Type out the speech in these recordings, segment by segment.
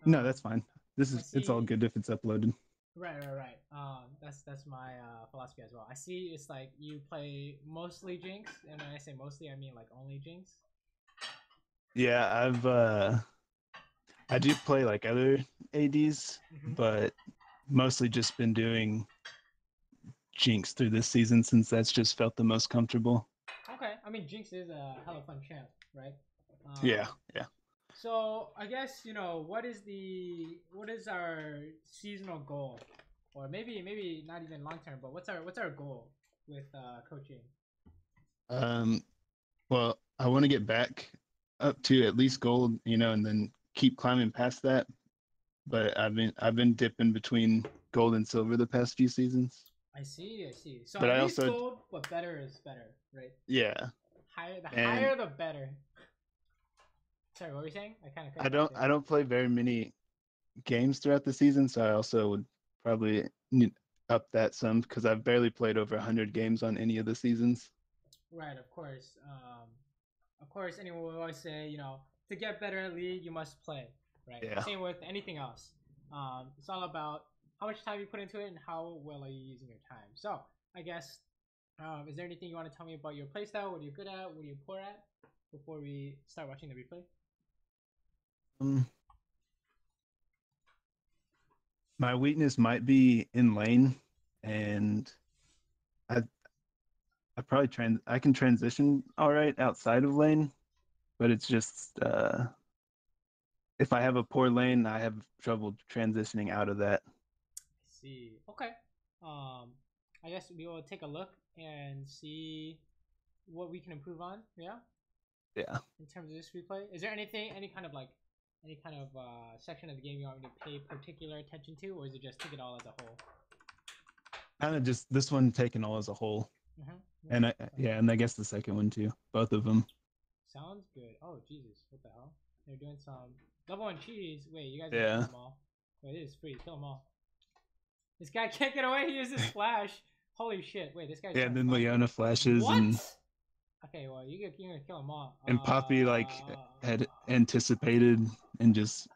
No, that's fine. I It's all see. good if it's uploaded. Right. That's my philosophy as well. I see it's like you play mostly Jinx, and when I say mostly, I mean like only Jinx. Yeah, I do play like other ADs, Mm-hmm. but mostly just been doing Jinx through this season since that's just felt the most comfortable. Okay, I mean Jinx is a hella fun champ, right? Yeah, Um, yeah. so I guess what is our seasonal goal, or maybe not even long term, but what's our goal with coaching? Um, well, I want to get back up to at least gold, and then keep climbing past that. But I've been dipping between gold and silver the past few seasons. I see. So But at I least also, gold, but better is better, right? yeah, The and higher the better. Sorry, what were you saying? I kind of cut I you off don't there. I don't play very many games throughout the season, so I also would probably need up that some because I've barely played over 100 games on any of the seasons. Right, of course. Anyone will always say, to get better at League, you must play. Right. Yeah. Same with anything else. It's all about how much time you put into it and how well are you using your time. So, I guess, is there anything you want to tell me about your playstyle? What are you good at? What are you poor at? Before we start watching the replay. Um, my weakness might be in lane, and I I probably I can transition all right outside of lane, but it's just if I have a poor lane, I have trouble transitioning out of that. I see. Okay. Um, I guess we will take a look and see what we can improve on. Yeah. Yeah. In terms of this replay, is there any kind of section of the game you want me to pay particular attention to, or is it just take it all as a whole? Kind of just this one taken all as a whole. Mm-hmm. And Okay. yeah, and I guess the second one too. Both of them. Sounds good. Oh Jesus, what the hell? They're doing some level one cheese. Wait, you guys gonna kill Yeah. them all? Wait, it is free. Kill them all. This guy can't get away. He uses flash. Holy shit! Wait, this guy's Yeah, trying and to then farm me. Leona flashes What? and Okay, well you're gonna kill them all. Poppy like had anticipated and just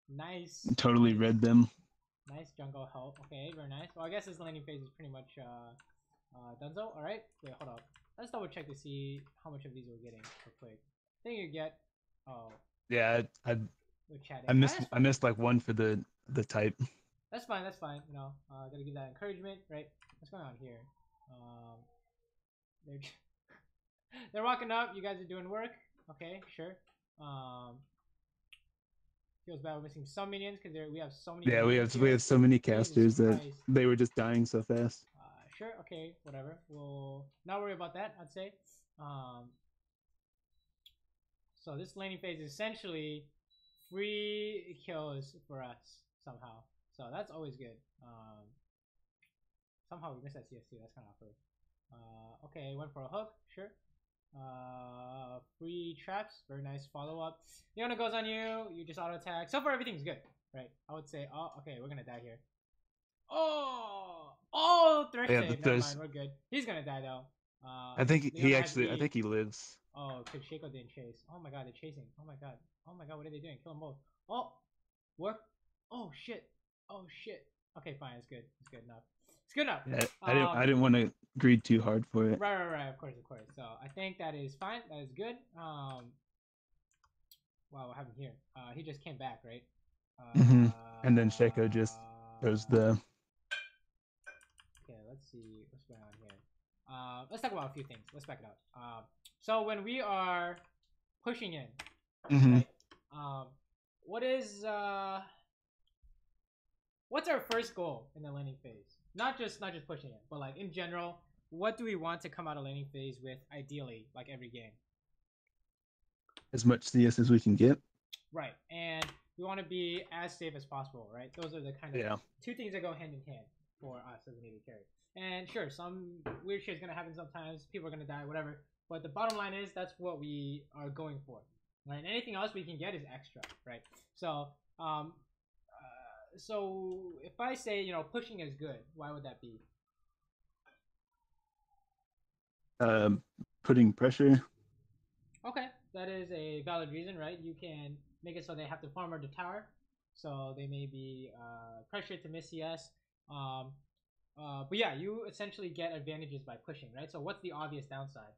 Nice, totally nice. read them. Nice jungle help. Okay, very nice. Well, I guess this landing phase is pretty much donezo. All right. Wait, hold up. Let's double check to see how much of these we're getting real quick. I think you get. Oh, Yeah, we're chatting. That's I fine. missed like one for the type. That's fine. That's fine. Gotta give that encouragement, right? What's going on here? They're they're walking up. You guys are doing work. Okay, sure. Um, feels bad we're missing some minions because we have so many Yeah, minions we here. have so many Jesus casters that Christ. they were just dying so fast. Sure, okay, whatever. We'll not worry about that, I'd say. Um, so this laning phase is essentially free kills for us somehow. So that's always good. Somehow we missed that CSC. That's kind of awkward. Okay, went for a hook. Sure. Free traps. Very nice follow up. Leona goes on you. You just auto attack. So far everything's good, right? I would say. Oh, okay, we're gonna die here. Oh, thresh Yeah, save. Never there's mind, we're good. He's gonna die though. I think Leona has I E. think he lives. Oh, because Shaco didn't chase. Oh my god, they're chasing. Oh my god. Oh my god, what are they doing? Kill them both. Oh, work. Oh shit. Oh shit. Okay, fine. It's good. It's good enough. It's good enough. Yeah, I Um, didn't want to greed too hard for it. right. Of course. So I think that is fine. That is good. Wow, what happened here? He just came back, right? Hmm. And then Shaco just goes the Okay, let's see what's going on here. Let's talk about a few things. Let's back it up. So when we are pushing in, hmm right? Um, what is what's our first goal in the laning phase? Not just pushing it, but like in general, what do we want to come out of laning phase with? Ideally, like every game, as much CS as we can get. right? And we want to be as safe as possible, right? Those are the kind of Yeah. two things that go hand in hand for us as an AD carry. And sure, some weird shit is gonna happen sometimes. People are gonna die, whatever. But the bottom line is that's what we are going for, right? And anything else we can get is extra, right? So, so if I say pushing is good, why would that be? Um, Putting pressure. Okay, that is a valid reason, right? You can make it so they have to farm the tower. so they may be pressured to miss CS. Um, but yeah, you essentially get advantages by pushing, right? So what's the obvious downside?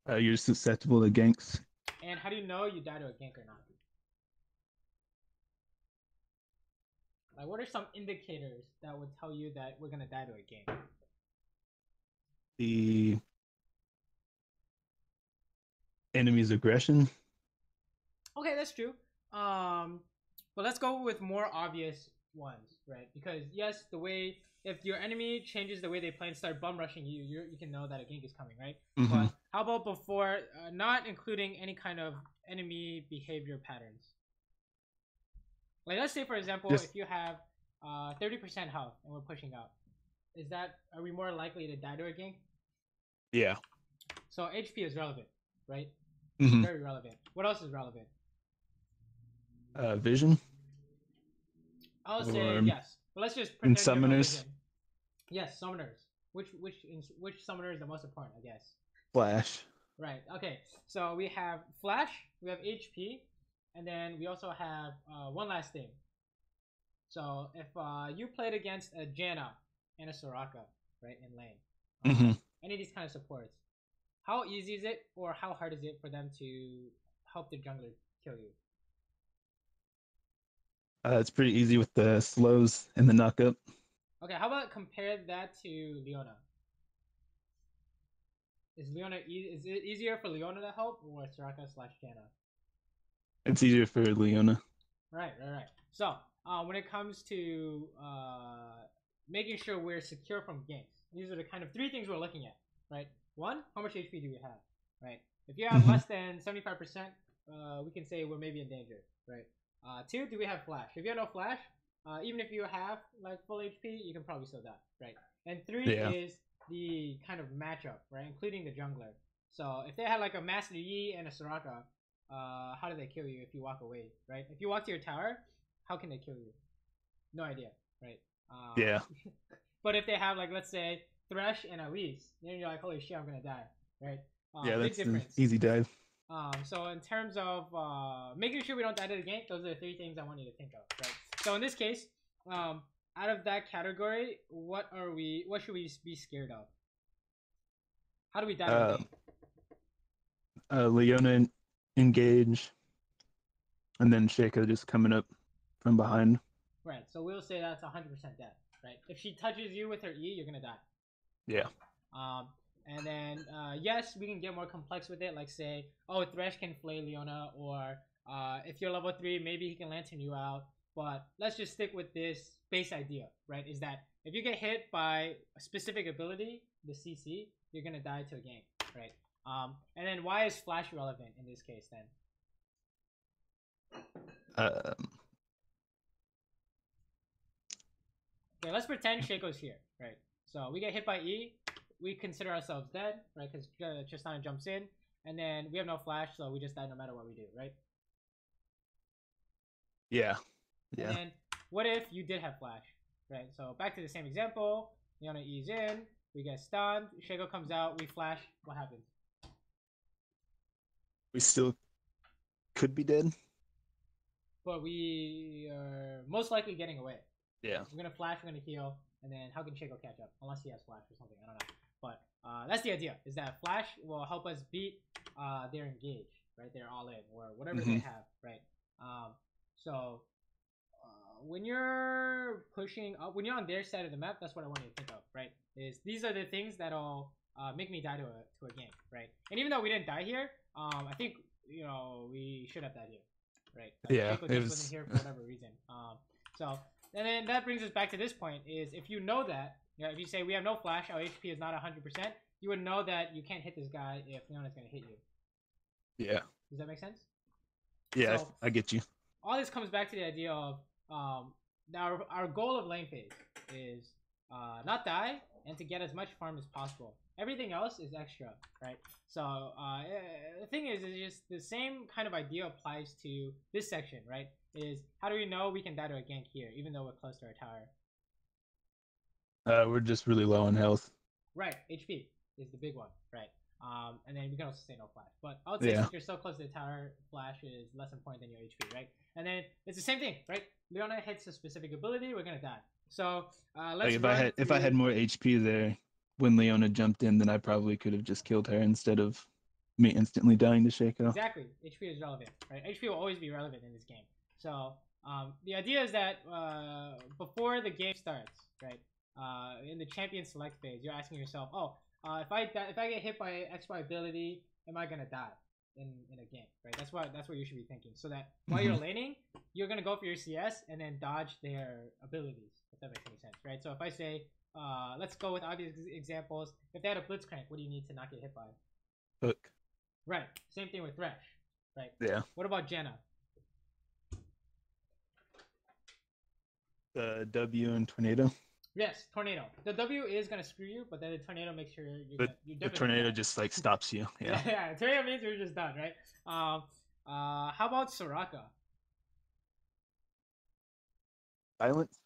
You're susceptible to ganks. And how do you know you die to a gank or not? Like, what are some indicators that would tell you that we're gonna die to a gank? The enemy's aggression. Okay, that's true. But let's go with more obvious ones, right? Because yes, the way if your enemy changes the way they play and start bum rushing you, you can know that a gank is coming, right? Mm-hmm. But how about before, not including any kind of enemy behavior patterns? Like let's say for example, Just if you have 30% health and we're pushing out, are we more likely to die to a gank? yeah. So HP is relevant, right? Mm-hmm. Very relevant. What else is relevant? Vision. I'll say Or yes. But let's just in pretend you have no summoners. vision. Yes, summoners. Which summoner is the most important? I guess. Flash. Right. Okay. So we have Flash, we have HP, and then we also have one last thing. So if you played against a Janna and a Soraka, right, in lane, Mm-hmm. any of these kind of supports, how easy is it, or how hard is it for them to help the jungler kill you? It's pretty easy with the slows and the knockup. Okay, how about compare that to Leona? Is it easier for Leona to help or Soraka slash Janna? It's easier for Leona. Right. So when it comes to making sure we're secure from ganks, these are the kind of three things we're looking at, right? One, how much HP do we have, right? If you have Mm-hmm. less than 75%, we can say we're maybe in danger, right? Two, do we have flash? If you have no flash, even if you have like full HP, you can probably still die, right? And three Yeah. is the kind of matchup, right? Including the jungler. So if they had like a Master Yi and a Soraka, how do they kill you if you walk away, right? If you walk to your tower, how can they kill you? No idea, right? Yeah. But if they have like let's say Thresh and Elise, then you're like, holy shit, I'm gonna die, right? Yeah, Big that's an difference. easy dive. So in terms of making sure we don't die to the gank, those are the three things I want you to think of, right? So in this case, out of that category, what should we be scared of? How do we die to a gank? Leona engage, and then Shaco just coming up from behind. Right. So we'll say that's 100% death, right? If she touches you with her E, you're gonna die. Yeah. And then yes, we can get more complex with it. Like say, oh, Thresh can flay Leona, or if you're level 3, maybe he can lantern you out. But let's just stick with this base idea, right? Is that if you get hit by a specific ability, the CC, you're gonna die to a gank, right? And then why is Flash relevant in this case then? Okay, let's pretend Shaco's here, right? So we get hit by E, we consider ourselves dead, right? Because Tristana jumps in, and then we have no flash, so we just die no matter what we do, right? Yeah. And then what if you did have flash, right? So back to the same example, Leona E's in, we get stunned, Shaco comes out, we flash, what happens? We still could be dead. But we are most likely getting away. Yeah. We're gonna flash, we're gonna heal, and then how can Shaco catch up? Unless he has flash or something, I don't know. But that's the idea, is that flash will help us beat their engage, right? Their all in, or whatever they have, right? So when you're pushing up, when you're on their side of the map, that's what I want you to think of, right? Is these are the things that'll make me die to a gank, right? And even though we didn't die here, I think we should have died here, right? Yeah, Shaco just wasn't here for whatever reason. So and then that brings us back to this point: is if you know that, if you say we have no flash, our HP is not 100%, you would know that you can't hit this guy if Leona's gonna hit you. Yeah. Does that make sense? Yeah, So, I get you. All this comes back to the idea of our goal of lane phase is not die and to get as much farm as possible. Everything else is extra, right? So the thing is just the same kind of idea applies to this section, right? Is how do we know we can die to a gank here, even though we're close to our tower? We're just really low on health. Right, HP is the big one, right? And then we can also say no flash. But I would say Yeah. since you're so close to the tower, flash is less important than your HP, right? And then it's the same thing, right? Leona hits a specific ability, we're gonna die. So Like let's if I run had through. more HP there when Leona jumped in, then I probably could have just killed her instead of me instantly dying to Shaco. Exactly, HP is relevant, right? HP will always be relevant in this game. So the idea is that before the game starts, right? In the champion select phase, you're asking yourself, oh, if I get hit by XY ability, am I gonna die in a game, right? That's what you should be thinking. So that while you're laning, you're gonna go for your CS and then dodge their abilities, if that makes any sense, right? So if I say, let's go with obvious examples. If they had a Blitzcrank, what do you need to not get hit by? Hook. Right. Same thing with Thresh. Right. Yeah. What about Jenna? The W and tornado. Yes, tornado. The W is gonna screw you, but then the tornado makes sure But the tornado just like stops you. Yeah. yeah, tornado means you're just done, right? How about Soraka? Silence.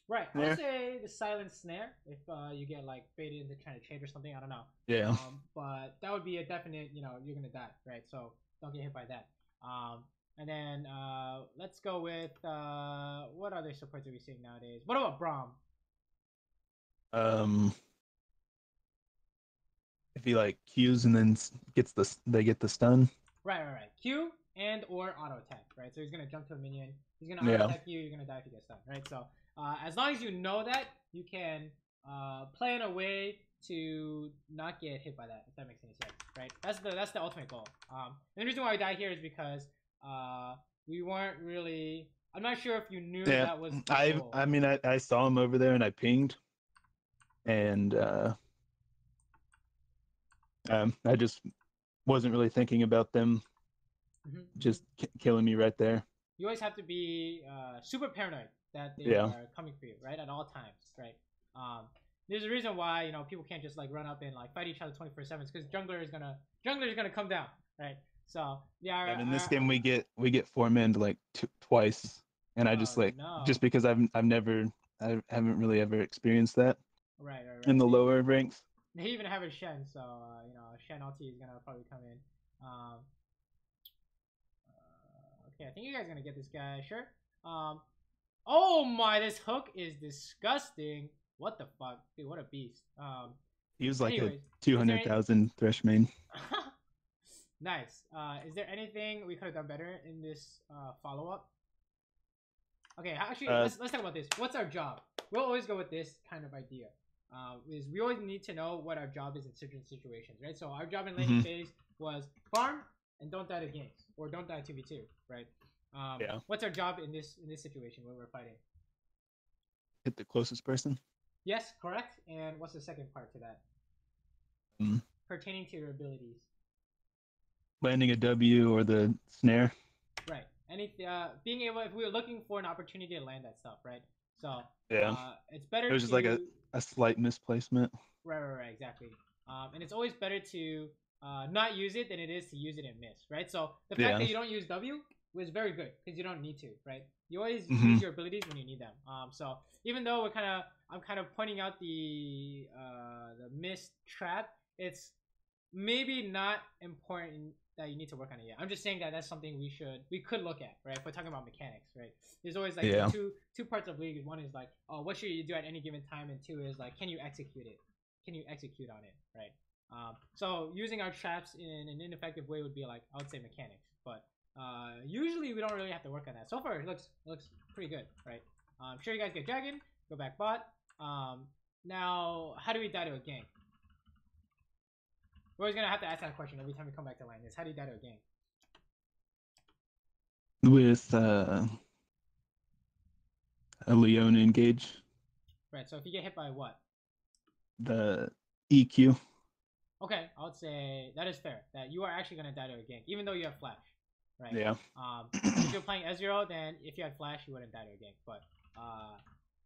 Right, I Snare. would say the silent snare if you get like baited into trying to trade or something. I don't know. Yeah. But that would be a definite. You're gonna die, right? So don't get hit by that. And then let's go with what other supports are we seeing nowadays? What about Braum? If he like Qs and then they get the stun. Right. Q and or auto attack, right? So he's gonna jump to a minion. He's gonna auto attack you. You're gonna die if you get stunned, right? So as long as you know that, you can play in a way to not get hit by that. If that makes any sense, right? That's the ultimate goal. And the reason why I died here is because we weren't really. I'm not sure if you knew that was. I mean, I saw him over there and I pinged, and I just wasn't really thinking about them just killing me right there. You always have to be super paranoid that they are coming for you, right, at all times, right? There's a reason why people can't just like run up and like fight each other 24/7 because jungler is gonna come down, right? So yeah. And in this game we get 4-man like twice, and I just just because I haven't really ever experienced that. Right. In the lower ranks. They even have a Shen, so Shen ulti is gonna probably come in. Okay, I think you guys are gonna get this guy, sure. Oh my, this hook is disgusting. What the fuck, dude? What a beast. He was like a 200,000 Thresh main. Nice. Is there anything we could have done better in this follow up? Okay, actually, let's talk about this. What's our job? We'll always go with this kind of idea. Is we always need to know what our job is in certain situations, right? So our job in laning phase was farm and don't die to ganks or don't die to 2v2, right? What's our job in this situation where we're fighting? Hit the closest person. Yes, correct. And what's the second part to that? Pertaining to your abilities. Landing a W or the snare. Right. Being able, if we were looking for an opportunity to land that stuff, right? So it's better. It was just like a slight misplacement. Right, exactly. And it's always better to not use it than it is to use it and miss, right? So the fact that you don't use W was very good because you don't need to, right? You always use your abilities when you need them. So even though I'm kind of pointing out the missed trap, it's maybe not important that you need to work on it yet. I'm just saying that that's something we could look at, right? If we're talking about mechanics, right? There's always like two parts of league. One is like, oh, what should you do at any given time, and two is like, can you execute it? Can you execute on it, right? So using our traps in an ineffective way would be like, I would say mechanics, but usually we don't really have to work on that. So far, it looks pretty good, right? I'm sure you guys get dragon, go back bot. Now, how do we die to a gank? We're always gonna have to ask that question every time we come back to lane. Is how do you die to a gank? With a Leona engage. Right. So if you get hit by what? The EQ. Okay, I would say that is fair. That you are actually gonna die to a gank, even though you have flash, right? Yeah. If you're playing Ezreal, then if you had flash, you wouldn't die to a gank. But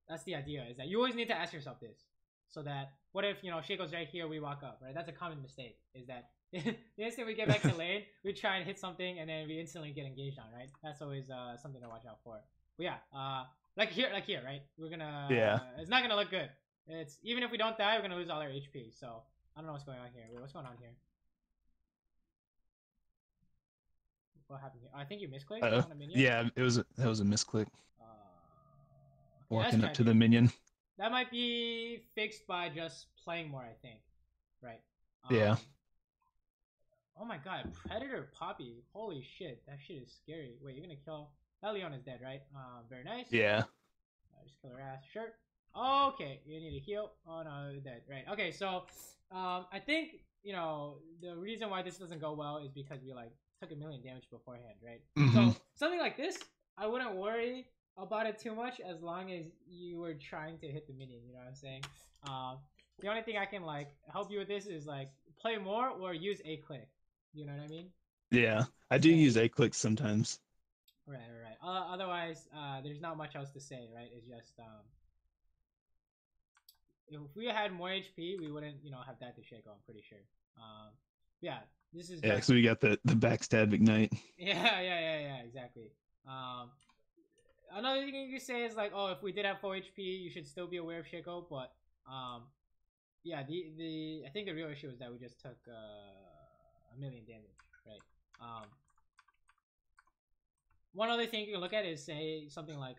that's the idea. Is that you always need to ask yourself this. So that, what if, Shaco's right here, we walk up, right? That's a common mistake, is that the instant we get back to lane, we try and hit something, and then we instantly get engaged on, right? That's always something to watch out for. But yeah, like here, right? We're gonna, it's not gonna look good. It's, even if we don't die, we're gonna lose all our HP, so I don't know what's going on here. Wait, what's going on here? What happened here? I think you misclicked on a minion. Yeah, that was a misclick. Okay, Walking up to the tragic. minion. That might be fixed by just playing more, I think. Right. Yeah. Oh my god, Predator Poppy. Holy shit, that shit is scary. Wait, you're gonna kill... That Leon is dead, right? Very nice. Yeah. Just kill her ass. Sure. Okay, you need to heal. Oh no, you're dead. Right. Okay, so I think, you know, the reason why this doesn't go well is because we like took 1,000,000 damage beforehand, right? So something like this, I wouldn't worry about it too much as long as you were trying to hit the minion, you know what I'm saying? The only thing I can like help you with this is like play more or use a click. You know what I mean? Yeah. I do use a click sometimes. Right. Otherwise, there's not much else to say, right? It's just if we had more HP, we wouldn't, you know, have that to shake on. I'm pretty sure. Yeah, this is Yeah, just... so we got the backstab ignite. Yeah, exactly. Another thing you could say is like, oh, if we did have full HP, you should still be aware of Shaco. But yeah, the I think the real issue is that we just took 1,000,000 damage, right? One other thing you can look at is say something like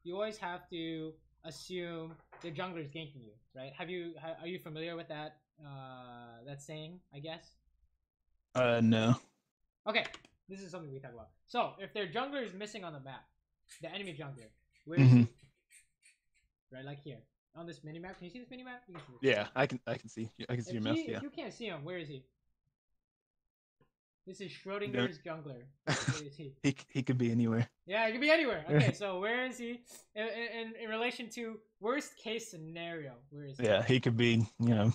you always have to assume the jungler's ganking you, right? Are you familiar with that that saying, I guess? No. Okay, this is something we talk about. So if their jungler is missing on the map, the enemy jungler, where is he? Right, like here on this mini map. Can you see this mini map? You can see this. Yeah, I can see. I can see your mouse. Yeah. If you can't see him, where is he? This is Schrodinger's jungler. Where is he? He could be anywhere. Yeah, he could be anywhere. Okay, so where is he in relation to worst case scenario? Where is he? Yeah, he could be, you know,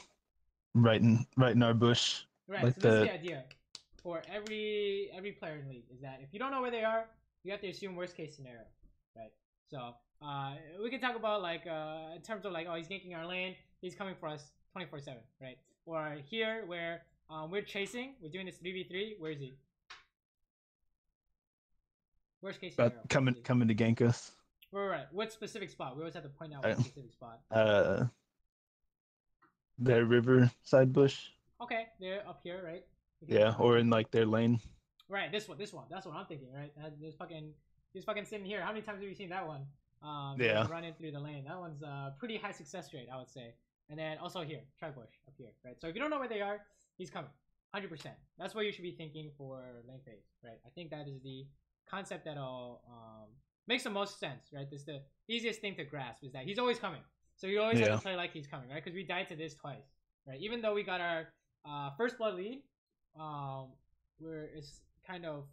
right in our bush. Right. Like so this is the idea for every player in league is that if you don't know where they are, you have to assume worst case scenario, right? So we can talk about like in terms of like, oh, he's ganking our lane, he's coming for us 24/7, right? Or here where we're chasing, we're doing this 3v3. Where is he? Worst case scenario. Coming to gank us. Right. What specific spot? We always have to point out what specific spot. The river side bush. Okay, they're up here, right? Yeah, or in like their lane. Right, this one. That's what I'm thinking, right? He's fucking sitting here. How many times have you seen that one? Yeah. Running through the lane. That one's pretty high success rate, I would say. And then also here, try bush up here, right? So if you don't know where they are, he's coming, 100%. That's what you should be thinking for lane phase, right? I think that is the concept that'll makes the most sense, right? This is the easiest thing to grasp is that he's always coming. So you always have to play like he's coming, right? Because we died to this twice, right? Even though we got our first blood lead, it's kind of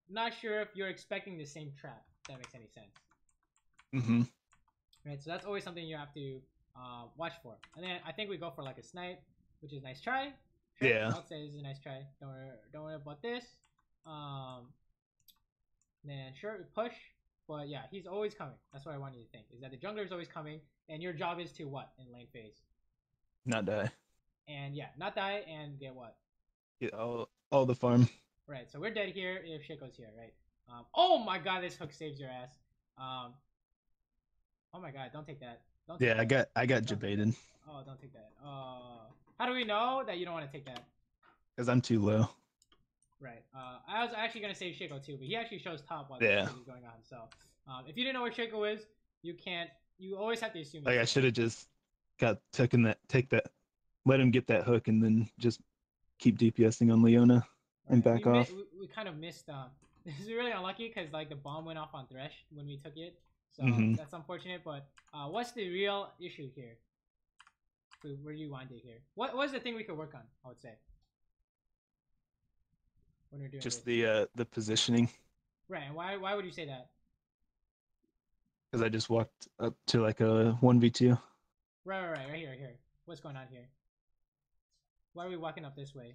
not sure if you're expecting the same trap, if that makes any sense. Right, so that's always something you have to watch for. And then I think we go for like a snipe, which is nice try. Sure, yeah, I'll say this is a nice try. Don't worry about this. Then sure, we push. But yeah, he's always coming. That's what I want you to think, is that the jungler is always coming, and your job is to what in lane phase? Not die. And yeah, not die and get what? Get all the farm. Right, so we're dead here if shit goes here, right? Oh my god, this hook saves your ass. Oh my god, don't take that. Don't take that. I got debated. Oh, don't take that. How do we know that you don't want to take that? Because I'm too low. Right. I was actually gonna say Shaco too, but he actually shows top while this is going on. So, if you didn't know where Shaco is, you can't. You always have to assume. Like I should have just take that, let him get that hook, and then just keep DPSing on Leona and back off. We kind of missed. This is really unlucky because like the bomb went off on Thresh when we took it, so that's unfortunate. But what's the real issue here? Where do you wind it here? What's the thing we could work on? I would say. When we're doing just this. The positioning. Right, and why would you say that? Because I just walked up to like a 1v2. Right here. What's going on here? Why are we walking up this way?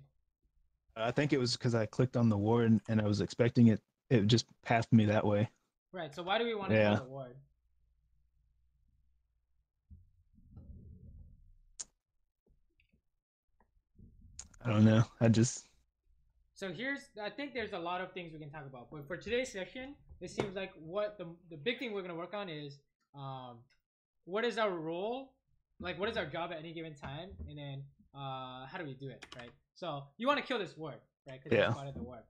I think it was because I clicked on the ward and I was expecting it. It just passed me that way. Right. So why do we want to go the ward? I don't know. So I think there's a lot of things we can talk about, but for today's session, it seems like what the big thing we're gonna work on is, what is our role, like what is our job at any given time, and then how do we do it, right? So you want to kill this ward, right? Because you Yeah. spotted the ward.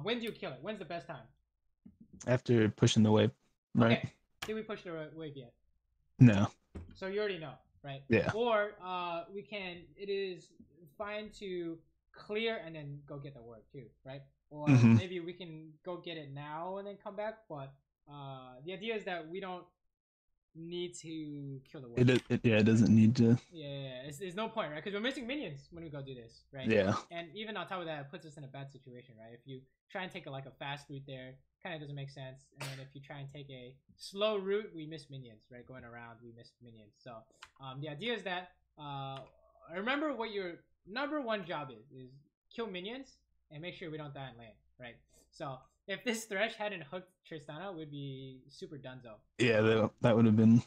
When do you kill it? When's the best time? After pushing the wave, right? Okay. Did we push the wave yet? No. So you already know, right? Yeah. Or we can. It is fine to clear and then go get the ward too, right? Or maybe we can go get it now and then come back. But the idea is that we don't need to kill the ward. It doesn't need to. Yeah. There's no point, right? Because we're missing minions when we go do this, right? Yeah. And even on top of that, it puts us in a bad situation, right? If you try and take a fast route there, kind of doesn't make sense. And then if you try and take a slow route, we miss minions, right? Going around, we miss minions. So the idea is that remember what your number one job is kill minions and make sure we don't die in lane, right? So if this Thresh hadn't hooked Tristana, we'd be super dunzo. Yeah, that would have been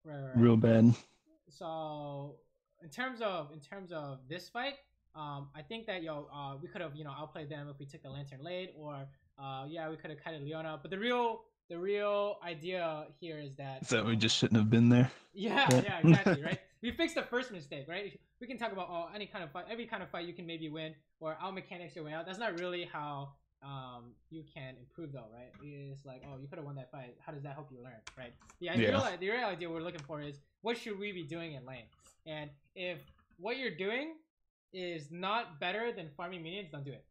right. real bad. So in terms of this fight, I think that we could have outplayed them if we took the lantern late, or we could have kited Leona. But the real idea here is that we just shouldn't have been there. Yeah, exactly, right? We fixed the first mistake, right? We can talk about any kind of fight, every kind of fight you can maybe win or out mechanics your way out. That's not really how you can improve though, right? It's like, you could have won that fight. How does that help you learn, right? The real idea we're looking for is what should we be doing in lane? And if what you're doing is not better than farming minions, don't do it.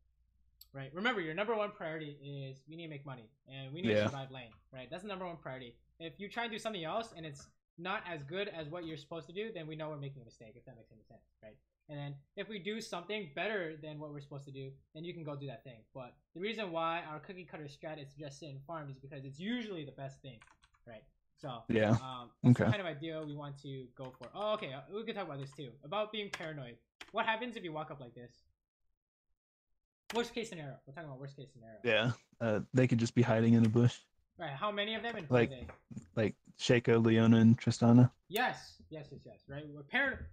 Right? Remember, your number one priority is we need to make money and we need to survive lane, right? That's the number one priority. If you try and do something else and it's not as good as what you're supposed to do, then we know we're making a mistake, if that makes any sense, right? And then if we do something better than what we're supposed to do, then you can go do that thing. But the reason why our cookie cutter strat is just sit and farm is because it's usually the best thing, right? So that's the kind of idea we want to go for. Oh, okay, we can talk about this too, about being paranoid. What happens if you walk up like this? Worst case scenario. We're talking about worst case scenario. Yeah, they could just be hiding in a bush. Right. How many of them in play? Like Shaco, Leona, and Tristana. Yes. Right.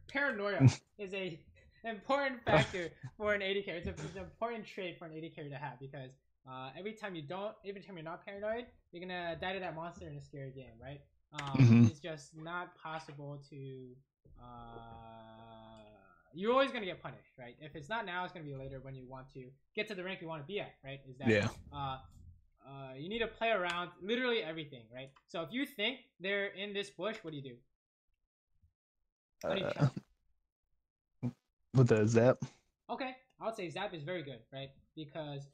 Paranoia is a important factor for an AD carry. It's an important trait for an AD carry to have because every time you're not paranoid, you're gonna die to that monster in a scary game, right? It's just not possible to. You're always gonna get punished, right? If it's not now, it's gonna be later when you want to get to the rank you want to be at, right? Is that you need to play around literally everything, right? So if you think they're in this bush, what do you do? With the zap. Okay, I would say zap is very good, right? Because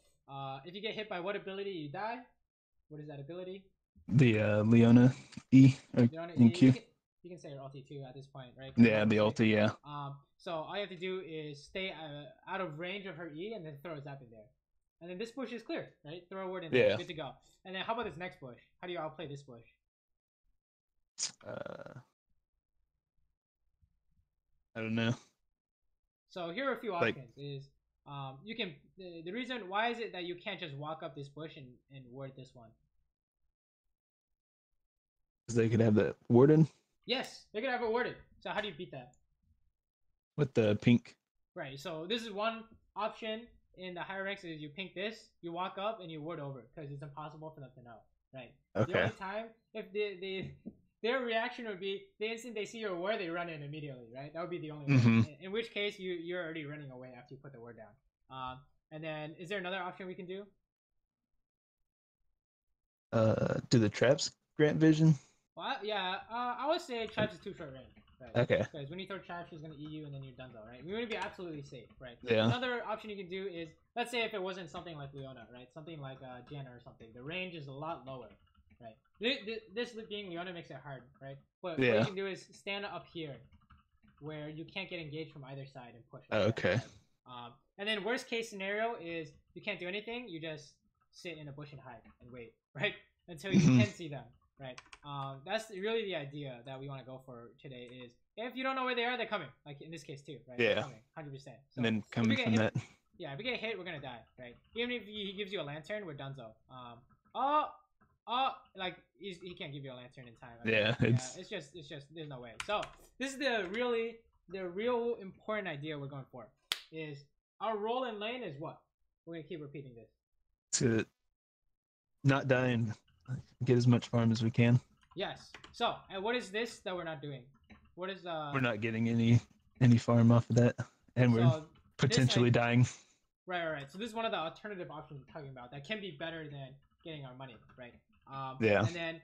if you get hit by what ability, you die. What is that ability? The Leona E or Q. You can say your ulti too at this point, right? Yeah, the ulti, yeah. So all you have to do is stay out of range of her E and then throw a zap in there. And then this bush is clear, right? Throw a word in there, good to go. And then how about this next bush? How do you outplay this bush? I don't know. So here are a few options. You can the reason why is it that you can't just walk up this bush and ward this one? Because they could have the warden. Yes, they could have it warded. So how do you beat that? With the pink. Right. So this is one option in the higher ranks is you pink this, you walk up and you ward over because it's impossible for them to know. Right. Okay. The only time if their reaction would be the instant they see your ward, they run in immediately, right? That would be the only way. In which case you're already running away after you put the word down. And then is there another option we can do? Do the traps grant vision? Well, yeah, I would say traps is too short range. Right? Okay. Because when you throw traps, she's gonna eat you, and then you're done though, right? We want to be absolutely safe, right? Yeah. Another option you can do is, let's say if it wasn't something like Leona, right? Something like Janna or something. The range is a lot lower, right? This being Leona makes it hard, right? But what you can do is stand up here, where you can't get engaged from either side and push. Like okay. That. And then worst case scenario is you can't do anything. You just sit in a bush and hide and wait, right? Until you can see them. Right. That's really the idea that we want to go for today is if you don't know where they are, they're coming. Like in this case too, right? Yeah. They're coming, 100%. So and then coming from that. Yeah, if we get hit, we're gonna die, right? Even if he gives you a lantern, we're donezo. Like he can't give you a lantern in time. It's just there's no way. So this is the real important idea we're going for. Is our role in lane is what? We're gonna keep repeating this. To not die and get as much farm as we can. Yes. So, and what is this that we're not doing? What is We're not getting any any farm off of that, and we're So this I potentially dying. right. So this is one of the alternative options we're talking about that can be better than getting our money, right? Yeah. And then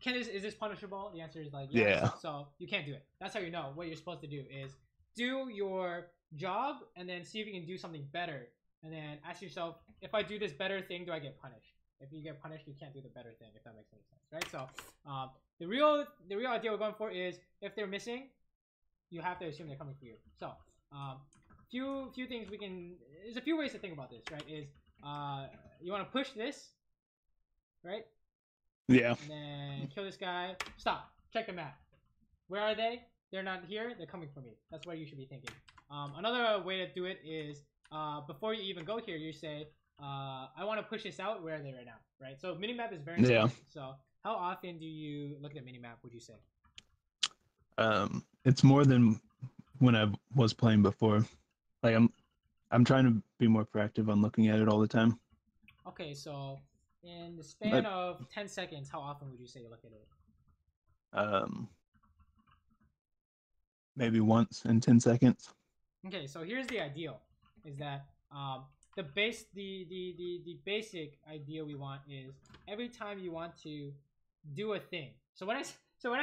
is this punishable? The answer is like yes. Yeah. So you can't do it. That's how you know what you're supposed to do is do your job and then see if you can do something better, and then ask yourself, if I do this better thing, do I get punished? If you get punished, you can't do the better thing. If that makes any sense, right? So the real idea we're going for is if they're missing, you have to assume they're coming for you. So few things we can. There's a few ways to think about this, right? Is you want to push this, right? Yeah. And then kill this guy. Stop. Check the map. Where are they? They're not here. They're coming for me. That's what you should be thinking. Another way to do it is before you even go here, you say, I want to push this out. Where are they right now? Right. So minimap is very important. So how often do you look at the minimap? Would you say? It's more than when I was playing before. Like I'm trying to be more proactive on looking at it all the time. Okay, so in the span of 10 seconds, how often would you say you look at it? Maybe once in 10 seconds. Okay, so here's the ideal: is that the basic idea we want is every time you want to do a thing. So when I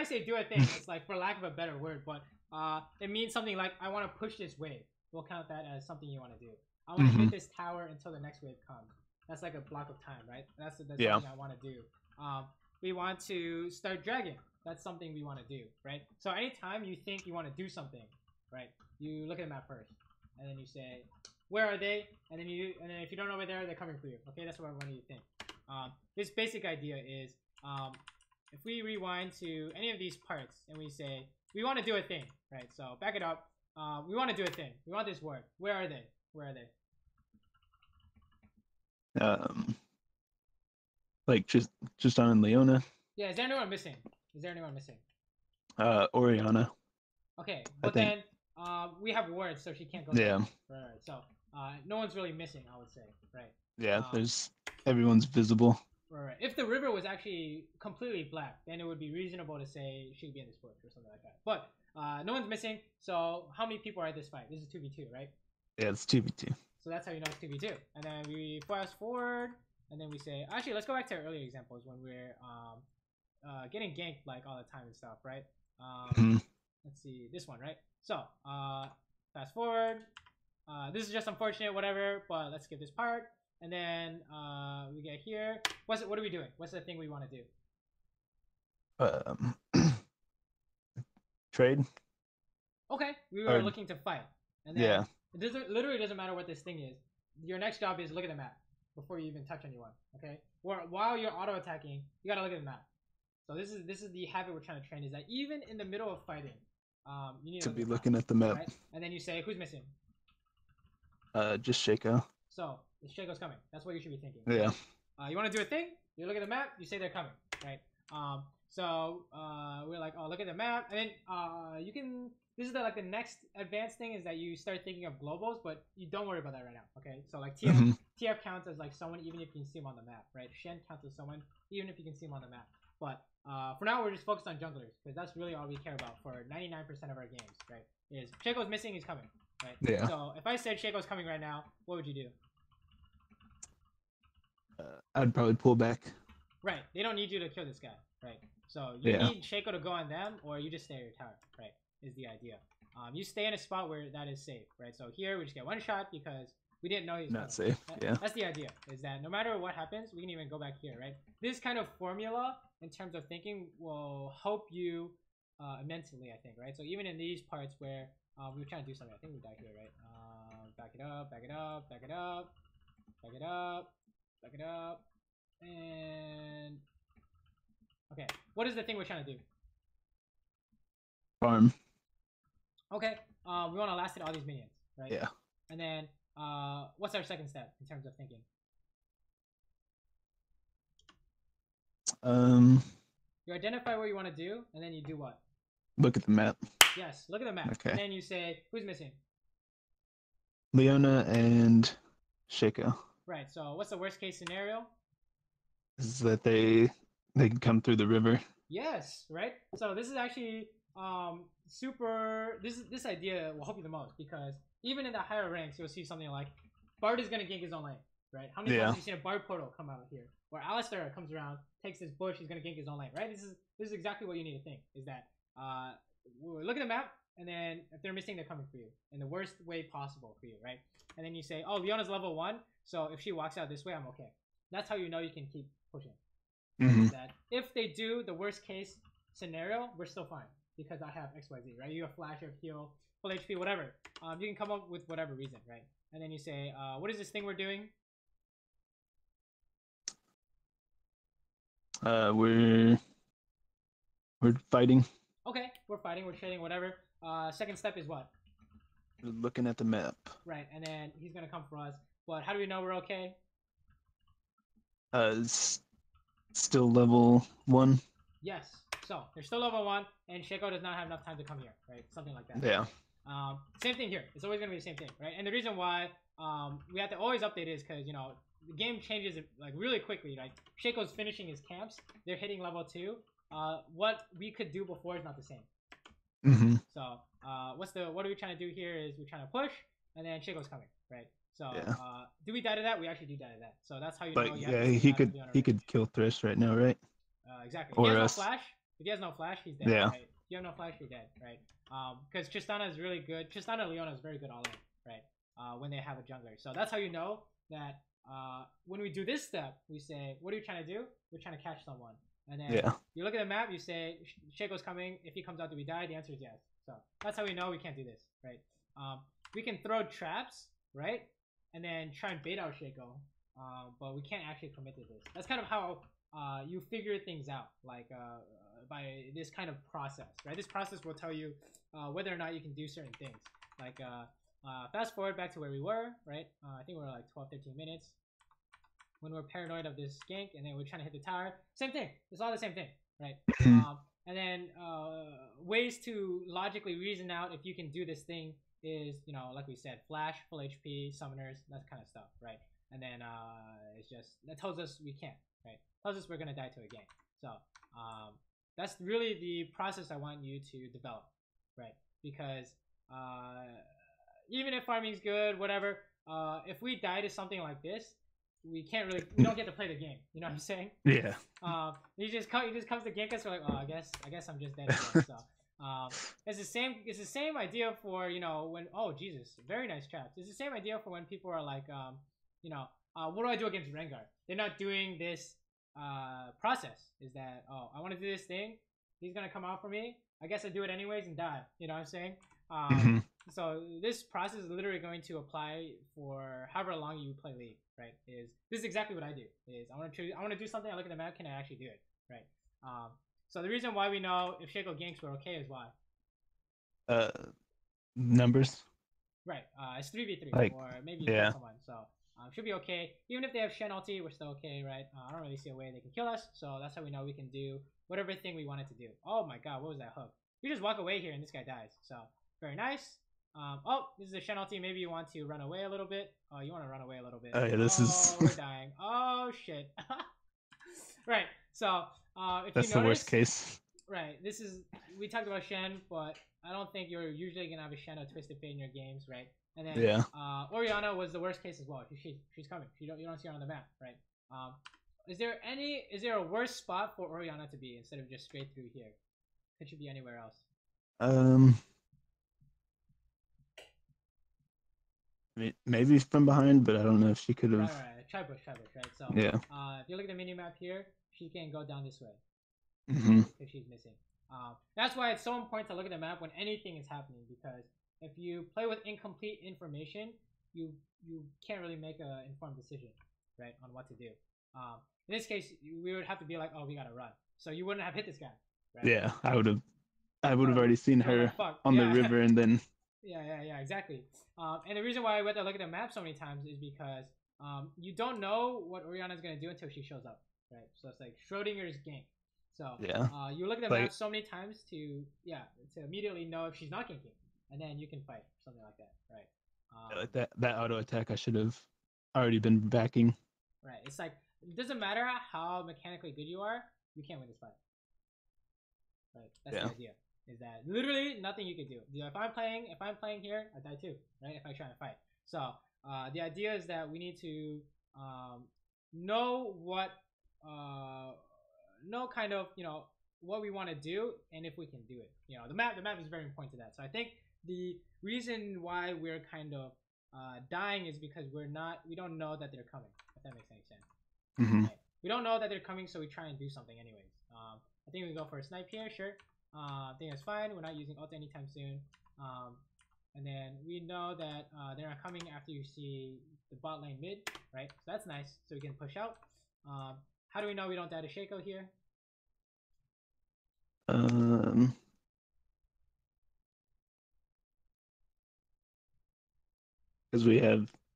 say do a thing, it's like for lack of a better word, but it means something like I want to push this wave. We'll count that as something you want to do. I want to hit this tower until the next wave comes. That's like a block of time, right? That's something I want to do. We want to start dragging. That's something we want to do, right? So anytime you think you want to do something, right, you look at the map first, and then you say, where are they? And then if you don't know where they are, they're coming for you. Okay, that's what I want you to think. This basic idea is, if we rewind to any of these parts and we say we want to do a thing, right? So back it up. We want to do a thing. We want this word. Where are they? Where are they? Like just on Leona. Yeah, is there anyone missing? Is there anyone missing? Oriana. Okay, but then we have words, so she can't go. Yeah. Right. So no one's really missing, I would say. Right. Yeah, there's everyone's visible. Right. If the river was actually completely black, then it would be reasonable to say she could be in this bush or something like that. But no one's missing. So how many people are at this fight? This is 2v2, right? Yeah, it's 2v2. So that's how you know it's 2v2. And then we fast forward, and then we say, actually, let's go back to our earlier examples when we're getting ganked like all the time and stuff, right? Let's see, this one, right? So fast forward. This is just unfortunate, whatever, but let's skip this part. And then we get here. What are we doing? What's the thing we want to do? Trade. Okay, we were looking to fight. And then yeah. It literally doesn't matter what this thing is. Your next job is look at the map before you even touch anyone. Okay. While you're auto attacking, you gotta look at the map. So this is the habit we're trying to train. Is that even in the middle of fighting, you need to be looking at the map. Right? And then you say, who's missing? Just Shaco. So Shaco's coming. That's what you should be thinking. Yeah. You want to do a thing? You look at the map. You say they're coming, right? So we're like, oh, look at the map, and then you can. This is the next advanced thing is that you start thinking of globals, but you don't worry about that right now. Okay, so like TF counts as like someone even if you can see them on the map, right? Shen counts as someone even if you can see them on the map. But for now, we're just focused on junglers because that's really all we care about for 99% of our games, right? Is Shaco's missing, he's coming, right? Yeah. So if I said Shaco's coming right now, what would you do? I'd probably pull back. Right. They don't need you to kill this guy, right? So you need Shaco to go on them, or you just stay at your tower, right? Is the idea. You stay in a spot where that is safe, right? So here we just get one shot because we didn't know he's not safe. Yeah. That's the idea. Is that no matter what happens, we can even go back here, right? This kind of formula in terms of thinking will help you immensely, I think, right? So even in these parts where we were trying to do something, I think we died here, right? Back it up, back it up, back it up, back it up, back it up, and okay. What is the thing we're trying to do? Farm. Okay, we want to last hit all these minions, right? Yeah. And then, what's our second step in terms of thinking? You identify what you want to do, and then you do what? Look at the map. Yes, look at the map. Okay. And then you say, who's missing? Leona and Shaco. Right. So, what's the worst case scenario? Is that they can come through the river. Yes. Right. So this is actually super. This idea will help you the most because even in the higher ranks, you'll see something like Bard is gonna gank his own lane, right? How many times have you seen a Bard portal come out here, where Alistair comes around, takes this bush, he's gonna gank his own lane, right? This is exactly what you need to think. Is that look at the map, and then if they're missing, they're coming for you in the worst way possible for you, right? And then you say, oh, Leona's level 1, so if she walks out this way, I'm okay. That's how you know you can keep pushing. Mm-hmm. That if they do the worst case scenario, we're still fine because I have XYZ, right? You have flash, you have heal, full HP, whatever. You can come up with whatever reason, right? And then you say, what is this thing we're doing? We're fighting. Okay, we're fighting, we're trading, whatever. Second step is what? We're looking at the map. Right, and then he's gonna come for us. But how do we know we're okay? It's still level 1. Yes. So they're still level 1, and Shaco does not have enough time to come here, right? Something like that. Yeah. Same thing here. It's always gonna be the same thing, right? And the reason why we have to always update is because the game changes like really quickly. Like Shaco's finishing his camps, they're hitting level 2. What we could do before is not the same. Mm-hmm. So what are we trying to do here is we're trying to push, and then Shaco's coming, right? So yeah. Do we die to that? We actually do die to that. So that's how you but know. Yeah, he could kill Thresh right now, right? Exactly. Or if he has us. no flash, if he has no flash, he's dead. Yeah. Right? If you have no flash, you're dead, right? Because Tristana is really good. Tristana and Leona is very good all in, right? When they have a jungler. So that's how you know that when we do this step, we say, what are we trying to do? We're trying to catch someone. And then you look at the map, you say, Shaco's coming. If he comes out, do we die? The answer is yes. So that's how we know we can't do this, right? We can throw traps, right? And then try and bait out Shaco. But we can't actually commit to this. That's kind of how you figure things out, like by this kind of process, right? This process will tell you whether or not you can do certain things. Like fast forward back to where we were, right? I think we were like 12-13 minutes when we're paranoid of this gank, and then we're trying to hit the tower. Same thing. It's all the same thing, right? And then ways to logically reason out if you can do this thing is, like we said, flash, full HP, summoners, that kind of stuff, right? And then it's just, that tells us we can't, right? Tells us we're gonna die to a gank. So that's really the process I want you to develop, right? Because even if farming's good, whatever, if we die to something like this, we don't get to play the game. You know what I'm saying? Yeah. He just comes to gank us. We're like, oh, I guess I'm just dead again. So it's the same idea for when, oh Jesus, very nice traps. It's the same idea for when people are like what do I do against Rengar? They're not doing this process. Is that, oh, I want to do this thing, he's gonna come out for me, I guess I do it anyways and die. You know what I'm saying? So this process is literally going to apply for however long you play League, right? This is exactly what I do. I want to do something, I look at the map, can I actually do it, right? So the reason why we know if Shaco ganks we're okay is why? Numbers. Right. It's 3v3, like, or maybe someone. So should be okay. Even if they have Shen ulti, we're still okay, right? I don't really see a way they can kill us, so that's how we know we can do whatever thing we wanted to do. Oh my god, what was that hook? You just walk away here and this guy dies. So very nice. Oh, this is a Shen ulti. Maybe you want to run away a little bit. Oh, you want to run away a little bit. Oh yeah, this is. We're dying. Oh shit. Right. So if that's you notice, the worst case. Right. We talked about Shen, but I don't think you're usually gonna have a Shen or Twisted Fate in your games, right? And then Orianna was the worst case as well. She's coming. You don't see her on the map, right? Is there a worse spot for Orianna to be instead of just straight through here? Could she be anywhere else? Maybe from behind, but I don't know if she could have. Right. Try bush, right? So yeah. If you look at the mini map here, she can go down this way if she's missing. That's why it's so important to look at the map when anything is happening, because if you play with incomplete information, you can't really make an informed decision, right, on what to do. In this case, we would have to be like, oh, we gotta run. So you wouldn't have hit this guy, right? Yeah, I would have already seen her on the river and then. Yeah, exactly. And the reason why I went to look at the map so many times is because you don't know what Orianna's gonna do until she shows up, right? So it's like Schrodinger's gank. So you look at the map so many times to immediately know if she's not ganking, and then you can fight something like that, right? Like that auto attack, I should have already been backing. Right. It's like, it doesn't matter how mechanically good you are, you can't win this fight. Right. That's the idea. Is that literally nothing you can do. If I'm playing here, I die too, right? If I try to fight. So the idea is that we need to know what know kind of what we want to do and if we can do it. The map is very important to that. So I think the reason why we're kind of dying is because we don't know that they're coming. If that makes any sense. Mm-hmm. Right? We don't know that they're coming, so we try and do something anyways. I think we go for a snipe here, sure. I think that's fine. We're not using ult anytime soon. And then we know that they're not coming after you see the bot lane mid, right? So that's nice. So we can push out. How do we know we don't die to Shaco here? Because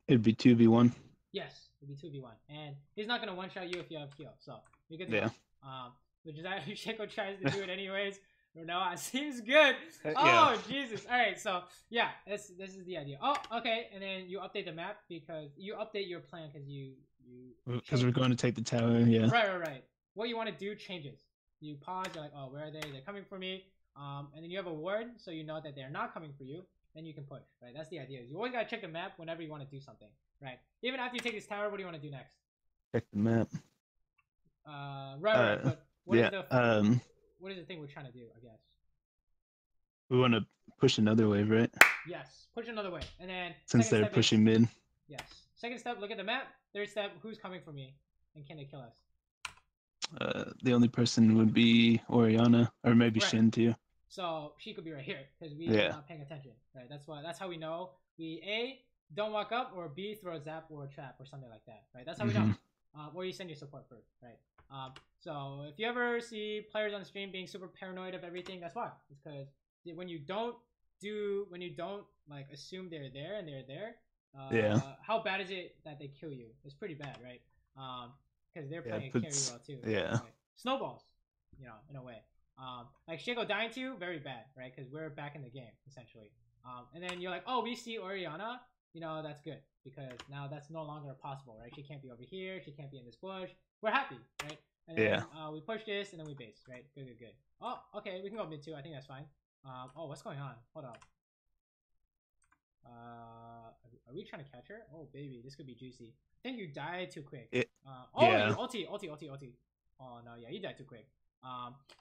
it'd be 2v1. Yes, it'd be 2v1. And he's not going to one-shot you if you have heal. So you're good to Yeah. go. Which is actually Shaco tries to do it anyways. No, it seems good. Yeah. Oh, Jesus. All right, so yeah, this is the idea. Oh, okay, and then you update the map because you update your plan because we're going to take the tower. Yeah. Right. What you want to do changes. You pause. You're like, oh, where are they? They're coming for me. And then you have a ward, so you know that they're not coming for you. Then you can push. Right. That's the idea. You always gotta check the map whenever you want to do something. Right. Even after you take this tower, what do you want to do next? Check the map. Right. But what is the what is the thing we're trying to do? I guess we want to push another wave, right? Yes, push another wave, and then since they're pushing mid. Yes. Second step, look at the map. Third step, who's coming for me, and can they kill us? The only person would be Orianna, or maybe Shin too. So she could be right here because we are not paying attention, right? That's how we know we A, don't walk up, or B, throw a zap or a trap or something like that, right? That's how we know. Or you send your support first, right? So if you ever see players on stream being super paranoid of everything, that's why. It's because when you don't like assume they're there and they're there, how bad is it that they kill you? It's pretty bad, right? Because they're playing carry well too. Yeah. Right? Snowballs, in a way. Like Shaco dying to you, very bad, right? Because we're back in the game essentially. And then you're like, oh, we see Orianna, that's good because now that's no longer possible, right? She can't be over here, she can't be in this bush. We're happy, right? And then we push this and then we base, right? Good. Oh, okay, we can go mid too. I think that's fine. Oh, what's going on? Hold up. Are we trying to catch her? Oh, baby, this could be juicy. I think you died too quick. Ulti. Oh no, yeah, you died too quick.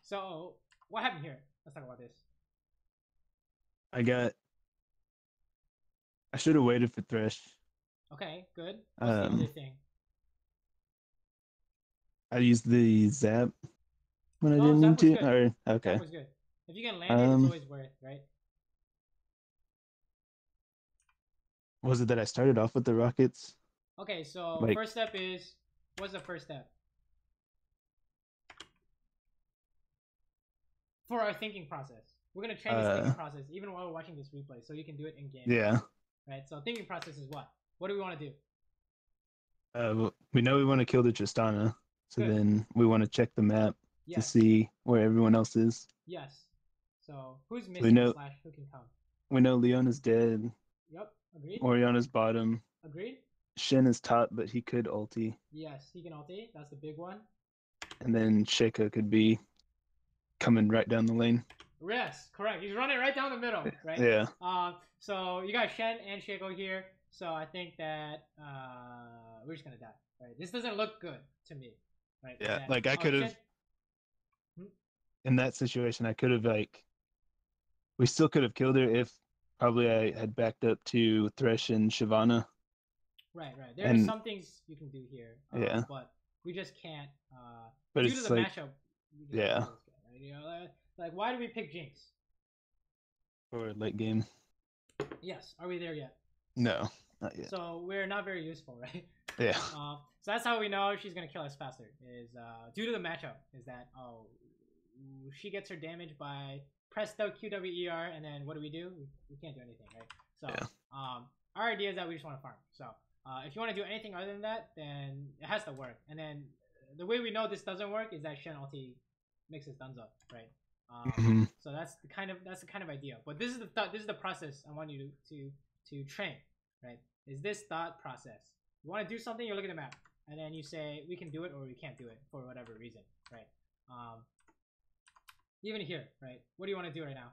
So what happened here? Let's talk about this. I should have waited for Thresh. Okay, good. What's the other thing? I used the zap when I didn't need to. Or okay. Zap was good. If you can land it, it's always worth, right? Was it that I started off with the rockets? Okay, so first step is, what's the first step? For our thinking process. We're going to train this thinking process even while we're watching this replay so you can do it in game. Yeah. Right, so thinking process is what? What do we want to do? We know we want to kill the Tristana, so then we want to check the map to see where everyone else is. Yes. So who's missing / who can come? We know Leona's dead. Yep, agreed. Orianna's bottom. Agreed. Shen is top, but he could ulti. Yes, he can ulti. That's the big one. And then Shaco could be coming right down the lane. Yes, correct. He's running right down the middle, right? Yeah. So you got Shen and Shaco here. So I think that we're just gonna die. Right? This doesn't look good to me. Right? Yeah. Like I could have. In that situation, I could have we still could have killed her if probably I had backed up to Thresh and Shyvana. Right. There are some things you can do here. But we just can't. But due to the matchup. Yeah. Like, why do we pick Jinx? For late game. Yes. Are we there yet? No, not yet. So we're not very useful, right? Yeah. So that's how we know she's gonna kill us faster. Is due to the matchup. Is that she gets her damage by press the QWER, and then what do? We can't do anything, right? So our idea is that we just want to farm. So if you want to do anything other than that, then it has to work. And then the way we know this doesn't work is that Shen ulti makes his thumbs up, right? So that's the kind of idea. But this is the process I want you to train, right? Is this thought process? You want to do something, you look at the map, and then you say we can do it or we can't do it for whatever reason, right? Even here, right? What do you want to do right now?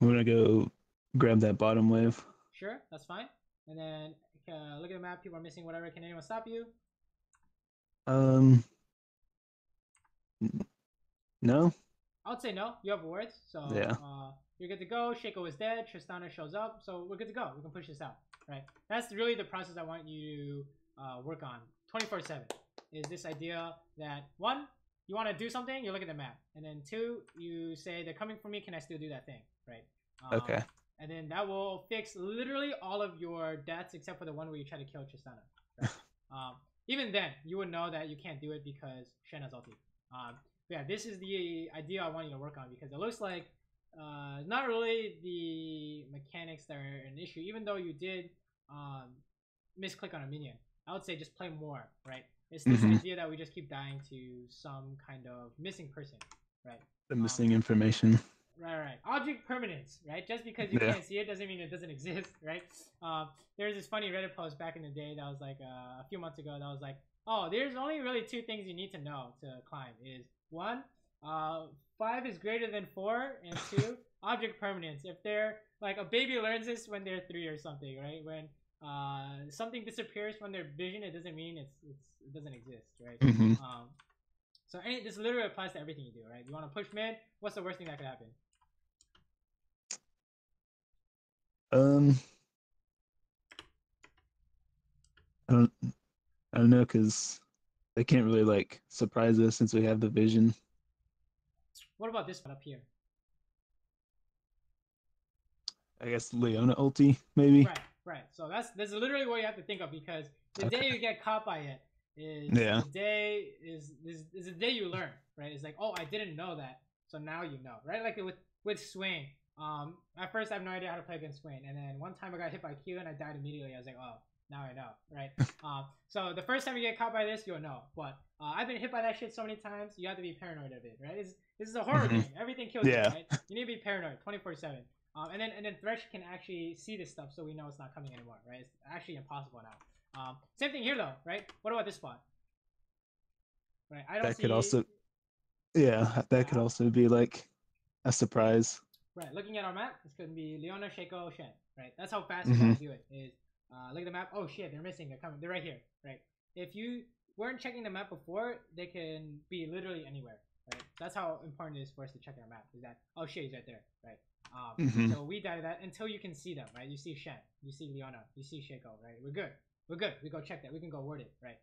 I'm gonna go grab that bottom wave. Sure, that's fine. And then look at the map. People are missing whatever. Can anyone stop you? Um, no. I would say no. You have wards, so Yeah. you're good to go. Shaco is dead. Tristana shows up, so we're good to go. We can push this out, right? That's really the process I want you to work on 24/7. Is this idea that one, you want to do something, you look at the map, and then two, you say they're coming for me. Can I still do that thing, right? Okay. And then that will fix literally all of your deaths except for the one where you try to kill Tristana. Right? Even then, you would know that you can't do it because Shen has ulti. Yeah, this is the idea I want you to work on because it looks like not really the mechanics that are an issue. Even though you did misclick on a minion, I would say just play more, right? It's this idea that we just keep dying to some kind of missing person, right? The missing information. Right. Object permanence, right? Just because you can't see it doesn't mean it doesn't exist, right? There's this funny Reddit post back in the day that was like a few months ago that was like, oh, there's only really two things you need to know to climb is one, 5 is greater than 4, and 2, object permanence. If they're like a baby learns this when they're 3 or something, right? When something disappears from their vision, it doesn't mean it doesn't exist, right? So this literally applies to everything you do, right? You want to push mid. What's the worst thing that could happen? I don't know, because they can't really like surprise us since we have the vision. What about this one up here? I guess Leona ulti, maybe. Right. So that's literally what you have to think of because the day you get caught by it is the day is the day you learn, right? It's like, oh, I didn't know that, so now you know, right? Like with Swain. At first I have no idea how to play against Swain, and then one time I got hit by Q and I died immediately. I was like, oh, now I know, right? So the first time you get caught by this, you'll know. But I've been hit by that shit so many times, you have to be paranoid of it, right? This is a horror game. Everything kills you, right? You need to be paranoid 24/7. And then Thresh can actually see this stuff, so we know it's not coming anymore, right? It's actually impossible now. Same thing here, though, right? What about this spot? Right, I don't that see. Could also, yeah, that could also be like a surprise. Right, looking at our map, it's gonna be Leona, Shaco, Shen, right? That's how fast you gotta do it. Is look at the map. Oh shit, they're missing. They're coming. They're right here, right? If you weren't checking the map before, they can be literally anywhere, right? So that's how important it is for us to check our map. Is that oh shit, he's right there, right? So we die to that until you can see them, right? You see Shen, you see Leona, you see Shaco, right? We're good. We're good. We go check that. We can go word it, right?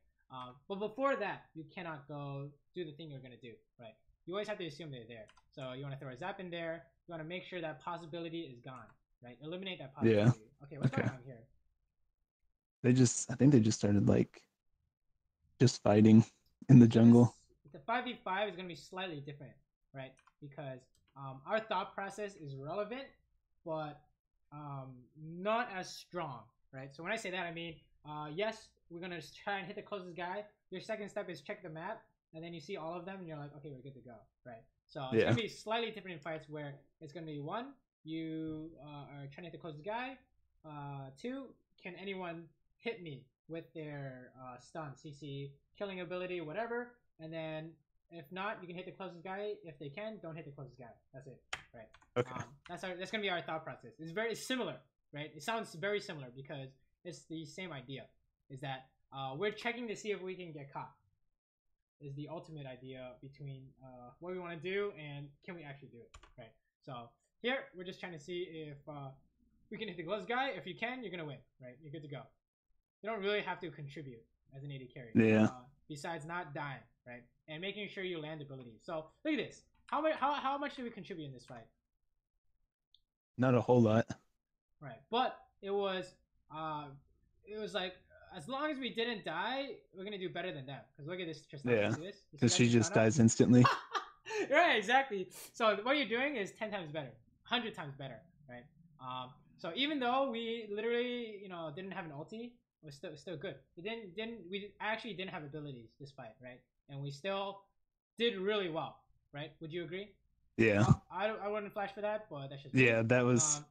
But before that, you cannot go do the thing you're gonna do, right? You always have to assume they're there. So you want to throw a zap in there. You want to make sure that possibility is gone, right? Eliminate that possibility. Yeah. Okay, what's going on here? I think they just started like just fighting in the jungle. The 5v5 is going to be slightly different, right? Because our thought process is relevant, but not as strong, right? So when I say that, I mean, yes, we're going to try and hit the closest guy. Your second step is check the map, and then you see all of them, and you're like, okay, we're good to go, right? So it's going to be slightly different in fights where it's going to be 1, you are trying to hit the closest guy. 2, can anyone hit me with their stun, CC, killing ability, whatever. And then if not, you can hit the closest guy. If they can, don't hit the closest guy. That's it, right? Okay. That's going to be our thought process. It's similar, right? It sounds very similar because it's the same idea. Is that we're checking to see if we can get caught. Is the ultimate idea between what we want to do and can we actually do it, right? So here we're just trying to see if we can hit the closest guy. If you can, you're gonna win, right? You're good to go. You don't really have to contribute as an AD carry. Yeah. Besides not dying, right? And making sure you land abilities. So look at this. How much did we contribute in this fight? Not a whole lot. Right, but it was like as long as we didn't die, we're gonna do better than them. Because look at this Tristana. Yeah. Because she just dies instantly. Right, exactly. So what you're doing is 10 times better, 100 times better, right? So even though we literally, didn't have an ulti, we're still good. We actually didn't have abilities this fight, right? And we still did really well, right? Would you agree? Yeah. I wouldn't flash for that, but that's just that was.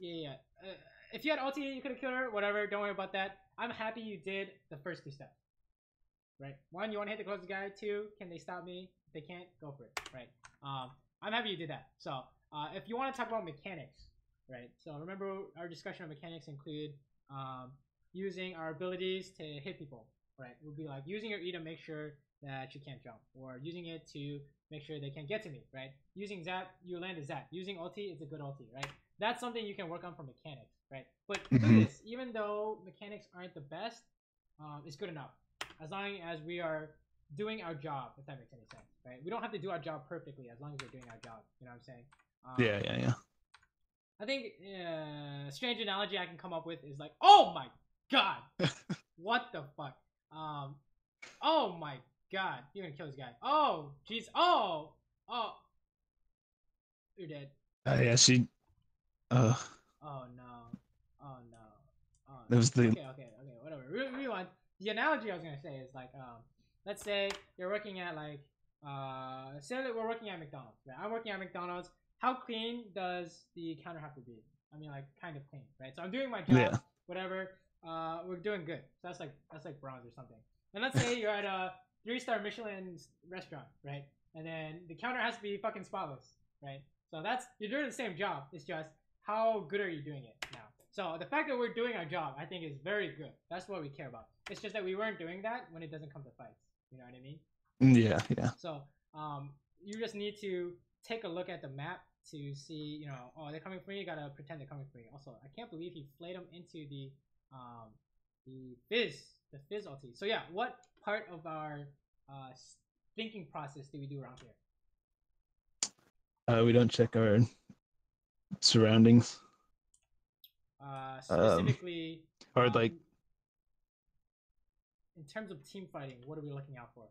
If you had ulti, you could have killed her. Whatever. Don't worry about that. I'm happy you did the first 2 steps. Right. 1, you want to hit the closest guy. 2, can they stop me? If they can't, go for it. Right. I'm happy you did that. So if you want to talk about mechanics, right? So remember our discussion of mechanics include um, using our abilities to hit people, right? It would be like using your E to make sure that you can't jump, or using it to make sure they can't get to me, right? Using zap, you land a zap. Using ulti, it's a good ulti, right? That's something you can work on for mechanics, right? But look at Hmm. this. Even though mechanics aren't the best, it's good enough as long as we are doing our job, if that makes any sense, right? We don't have to do our job perfectly as long as we're doing our job. You know what I'm saying? Yeah, yeah, yeah. I think strange analogy I can come up with is like, oh my god, what the fuck? Um, oh my god, you're gonna kill this guy. Oh, jeez. Oh, you're dead. Yeah, she. Uh, Oh no. Oh no. Oh that was no. the. Okay. Whatever. Rewind. The analogy I was gonna say is like, let's say you're working at like, say that we're working at McDonald's, right? I'm working at McDonald's. How clean does the counter have to be? I mean, like, kind of clean, right? So I'm doing my job, Yeah. whatever. We're doing good. So that's like bronze or something. And let's say you're at a 3-star Michelin restaurant, right? And then the counter has to be fucking spotless, right? So that's you're doing the same job. It's just how good are you doing it now? So the fact that we're doing our job, I think, is very good. That's what we care about. It's just that we weren't doing that when it doesn't come to fights. You know what I mean? Yeah, yeah. So you just need to take a look at the map to see, oh, they're coming for me. You gotta pretend they're coming for you. Also, I can't believe he flayed him into um, the fizz ulti. So yeah, what part of our uh, thinking process do we do around here? We don't check our surroundings. Um, Specifically, or like, in terms of team fighting, what are we looking out for?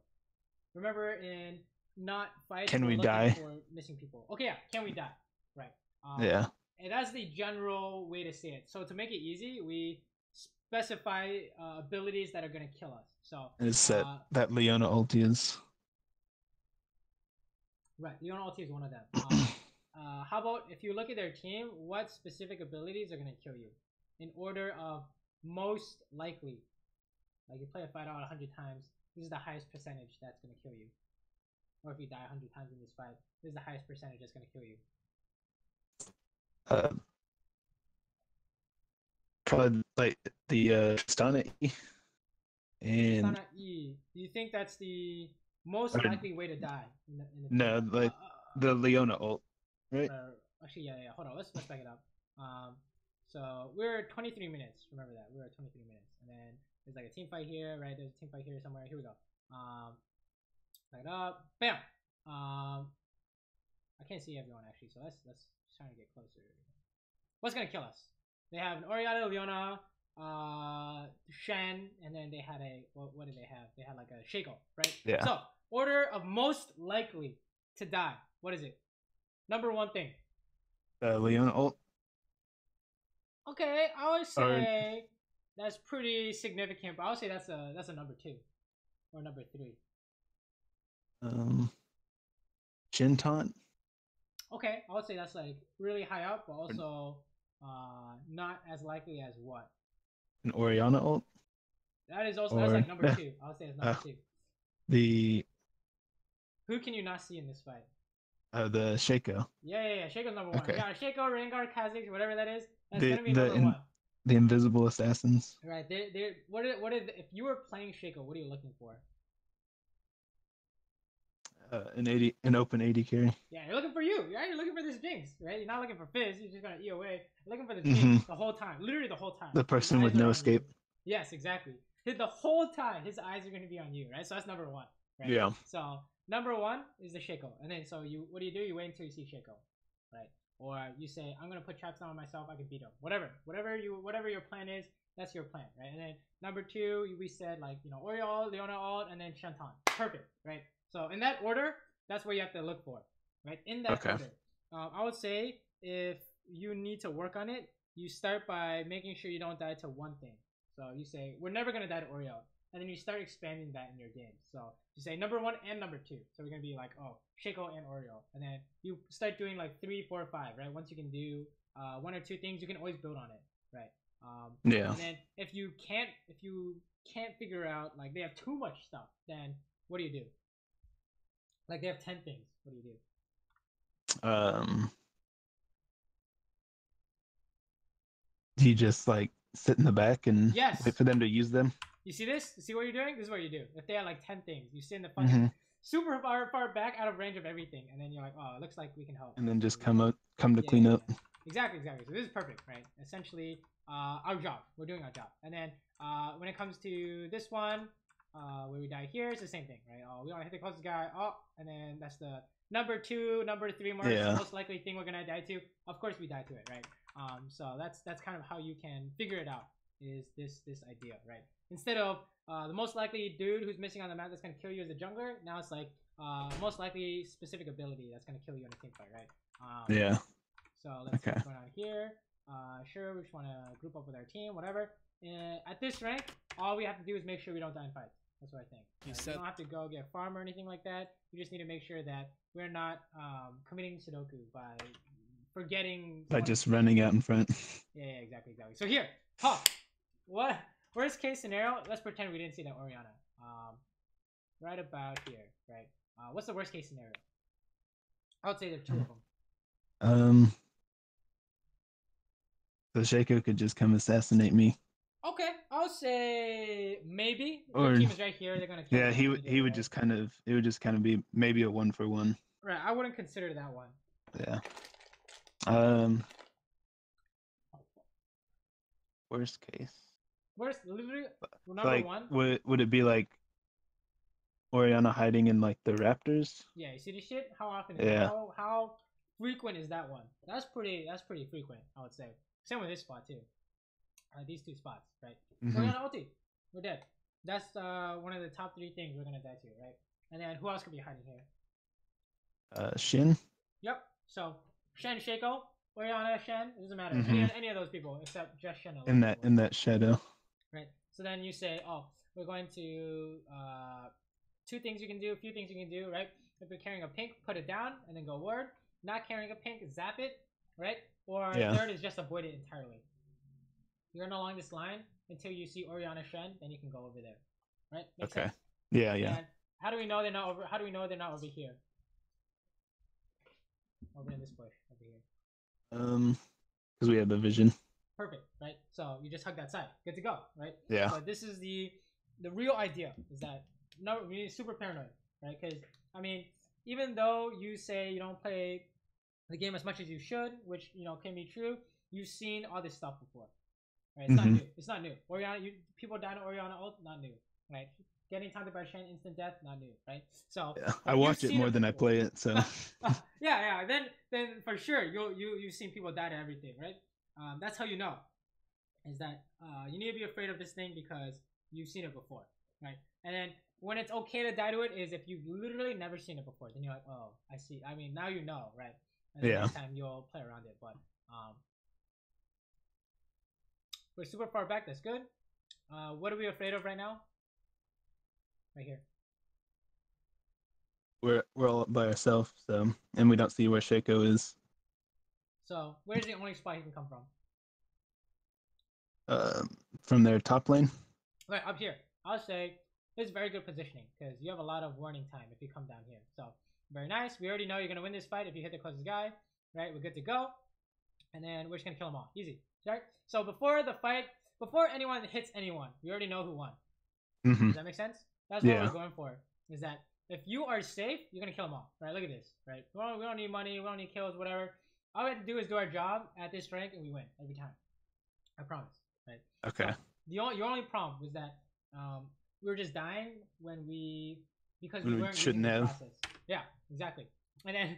Remember, in not fights, can we're we looking die? for missing people. Okay, yeah, can we die? Right. Yeah. And that's the general way to say it. So to make it easy, we specify abilities that are going to kill us. So, It's that Leona ulti is. right, Leona ulti is one of them. How about if you look at their team, what specific abilities are going to kill you in order of most likely? Like you play a fight out 100 times, this is the highest percentage that's going to kill you. Or if you die 100 times in this fight, this is the highest percentage that's going to kill you. Uh, Probably like the Tristana E. And Tristana E. Do you think that's the most or, likely way to die in the team no, fight? like the Leona ult, right? Actually, yeah. Hold on, let's back it up. So we're 23 minutes. Remember that we're at 23 minutes, and then there's like a team fight here, right? There's a team fight here somewhere. Here we go. Back it up. Bam. I can't see everyone actually, so let's try to get closer. What's gonna kill us? They have an Oriana, Leona, Shen, and then they had a what did they have? They had like a Shaco, right? Yeah. So order of most likely to die. What is it? Number one thing. Leona ult. Okay, I would say that's pretty significant, but I would say that's a number 2 or number 3. Shin taunt. Okay, I would say that's like really high up, but also not as likely as what? An Oriana ult. That is also that's like number 2. I would say it's number 2. The Who can you not see in this fight? The Shaco. Yeah. Shaco's number 1. Okay. Yeah, Shaco, Rengar, Kha'Zix, whatever that is. That's gonna be number 1. The invisible assassins. Right. If you were playing Shaco, what are you looking for? An open 80 carry. Yeah, you're looking for you. Right? You're looking for this Jinx, right? You're not looking for Fizz. You're just gonna E away. You're looking for the Jinx the whole time. Literally the whole time. The person with no escape. You. Yes, exactly. The whole time, his eyes are gonna be on you, right? So that's number 1. Right? Yeah. So number 1 is the Shaco, and then so what do? You wait until you see Shaco, right? Or you say, I'm gonna put traps down on myself. I can beat him. Whatever your plan is, that's your plan, right? And then number 2, we said like Oriol, Leona ult, and then Shantan. Perfect, right? So in that order, that's where you have to look for, right? In that order. I would say if you need to work on it, you start by making sure you don't die to one thing. So you say, we're never going to die to Oriol. And then you start expanding that in your game. So you say number 1 and number 2. So we're going to be like, oh, Shaco and Oriol. And then you start doing like 3, 4, 5, right? Once you can do 1 or 2 things, you can always build on it, right? Yeah. And then if you can't figure out, like they have too much stuff, then what do you do? Like they have 10 things. What do you do? Um, do you just like sit in the back and wait Yes. for them to use them? You see this? See what you're doing? This is what you do. If they had like 10 things, you sit in the fucking Hmm. super far back out of range of everything, and then you're like, oh, it looks like we can help. And then just We help. come to Yeah, clean yeah, up. yeah. Exactly, exactly. So this is perfect, right? Essentially, our job. We're doing our job. And then when it comes to this one, where we die here, it's the same thing, right? Oh, we want to hit the closest guy. Oh, and then that's the number 2, number 3 marks. Yeah. Most likely thing we're gonna die to. Of course, we die to it, right? So that's kind of how you can figure it out. Is this idea, right? Instead of the most likely dude who's missing on the map that's gonna kill you is the jungler. Now it's like most likely specific ability that's gonna kill you in a team fight, right? Yeah. So let's see Okay. what's going on here. Sure, we just want to group up with our team, whatever. At this rank, all we have to do is make sure we don't die in fights. That's what I think. You don't have to go get farm or anything like that. You just need to make sure that we're not committing Sudoku by forgetting. By just running out in front. Yeah, exactly. So here, what worst case scenario? Let's pretend we didn't see that Oriana. Right about here, right? What's the worst case scenario? I would say there's 2 of them. So Shaco could just come assassinate me. Okay, I'll say maybe. Or Their team is right here. They're gonna kill. Yeah, he would right? just kind of it would just kind of be maybe a 1-for-1. Right, I wouldn't consider that one. Yeah. Worst case. Worst, literally number Like 1. would it be like Oriana hiding in like the Raptors? Yeah, you see this shit? How often? Yeah. How frequent is that one? That's pretty frequent, I would say. Same with this spot too. These 2 spots, right? Mm-hmm. Oriana ulti, we're dead. That's one of the top 3 things we're gonna die to, right? And then who else could be hiding here? Shin. Yep. So Shen, Shaco, Oriana, Shen. It doesn't matter. Mm-hmm. Any of those people except just Shen. In that shadow. Right. So then you say, oh, we're going to 2 things you can do, a few things you can do, right? If you're carrying a pink, put it down and then go word. Not carrying a pink, zap it, right? Or third is just avoid it entirely. You're run along this line until you see Oriana Shen, then you can go over there, right? Makes sense? Yeah. And how do we know they're not over? How do we know they're not over here? Over in this bush, over here. Because we have the vision. Perfect, right? So you just hug that side, good to go, right? Yeah. So this is the real idea is that no, we need super paranoid, right? Because I mean, even though you say you don't play the game as much as you should, which can be true, you've seen all this stuff before, right? It's not new. It's not new. Oriana, people dying to Oriana ult, not new, right? Getting taunted by Shen, instant death, not new, right? So yeah, I watch it more than I play it, so yeah. Then for sure you've seen people die to everything, right? That's how you know is that you need to be afraid of this thing because you've seen it before, right? And then when it's okay to die to it is if you've literally never seen it before. Then you're like, oh, I see. I mean, now you know, right? And the next time you'll play around it. But we're super far back. That's good. What are we afraid of right now? Right here. We're all by ourselves, so and we don't see where Shaco is. So where's the only spot he can come from? From their top lane. Right up here. I'll say it's very good positioning because you have a lot of warning time if you come down here. So very nice. We already know you're gonna win this fight if you hit the closest guy. Right, we're good to go. And then we're just gonna kill them all. Easy. Right. So before the fight, before anyone hits anyone, we already know who won. Does that make sense? That's what we're going for. Is that if you are safe, you're gonna kill them all. Right. Look at this. Right. We don't need money. We don't need kills. Whatever. All we have to do is do our job at this rank, and we win every time. I promise. Right. Okay. So your only problem was that we were just dying because we weren't shouldn't have. Process. Yeah, exactly. And then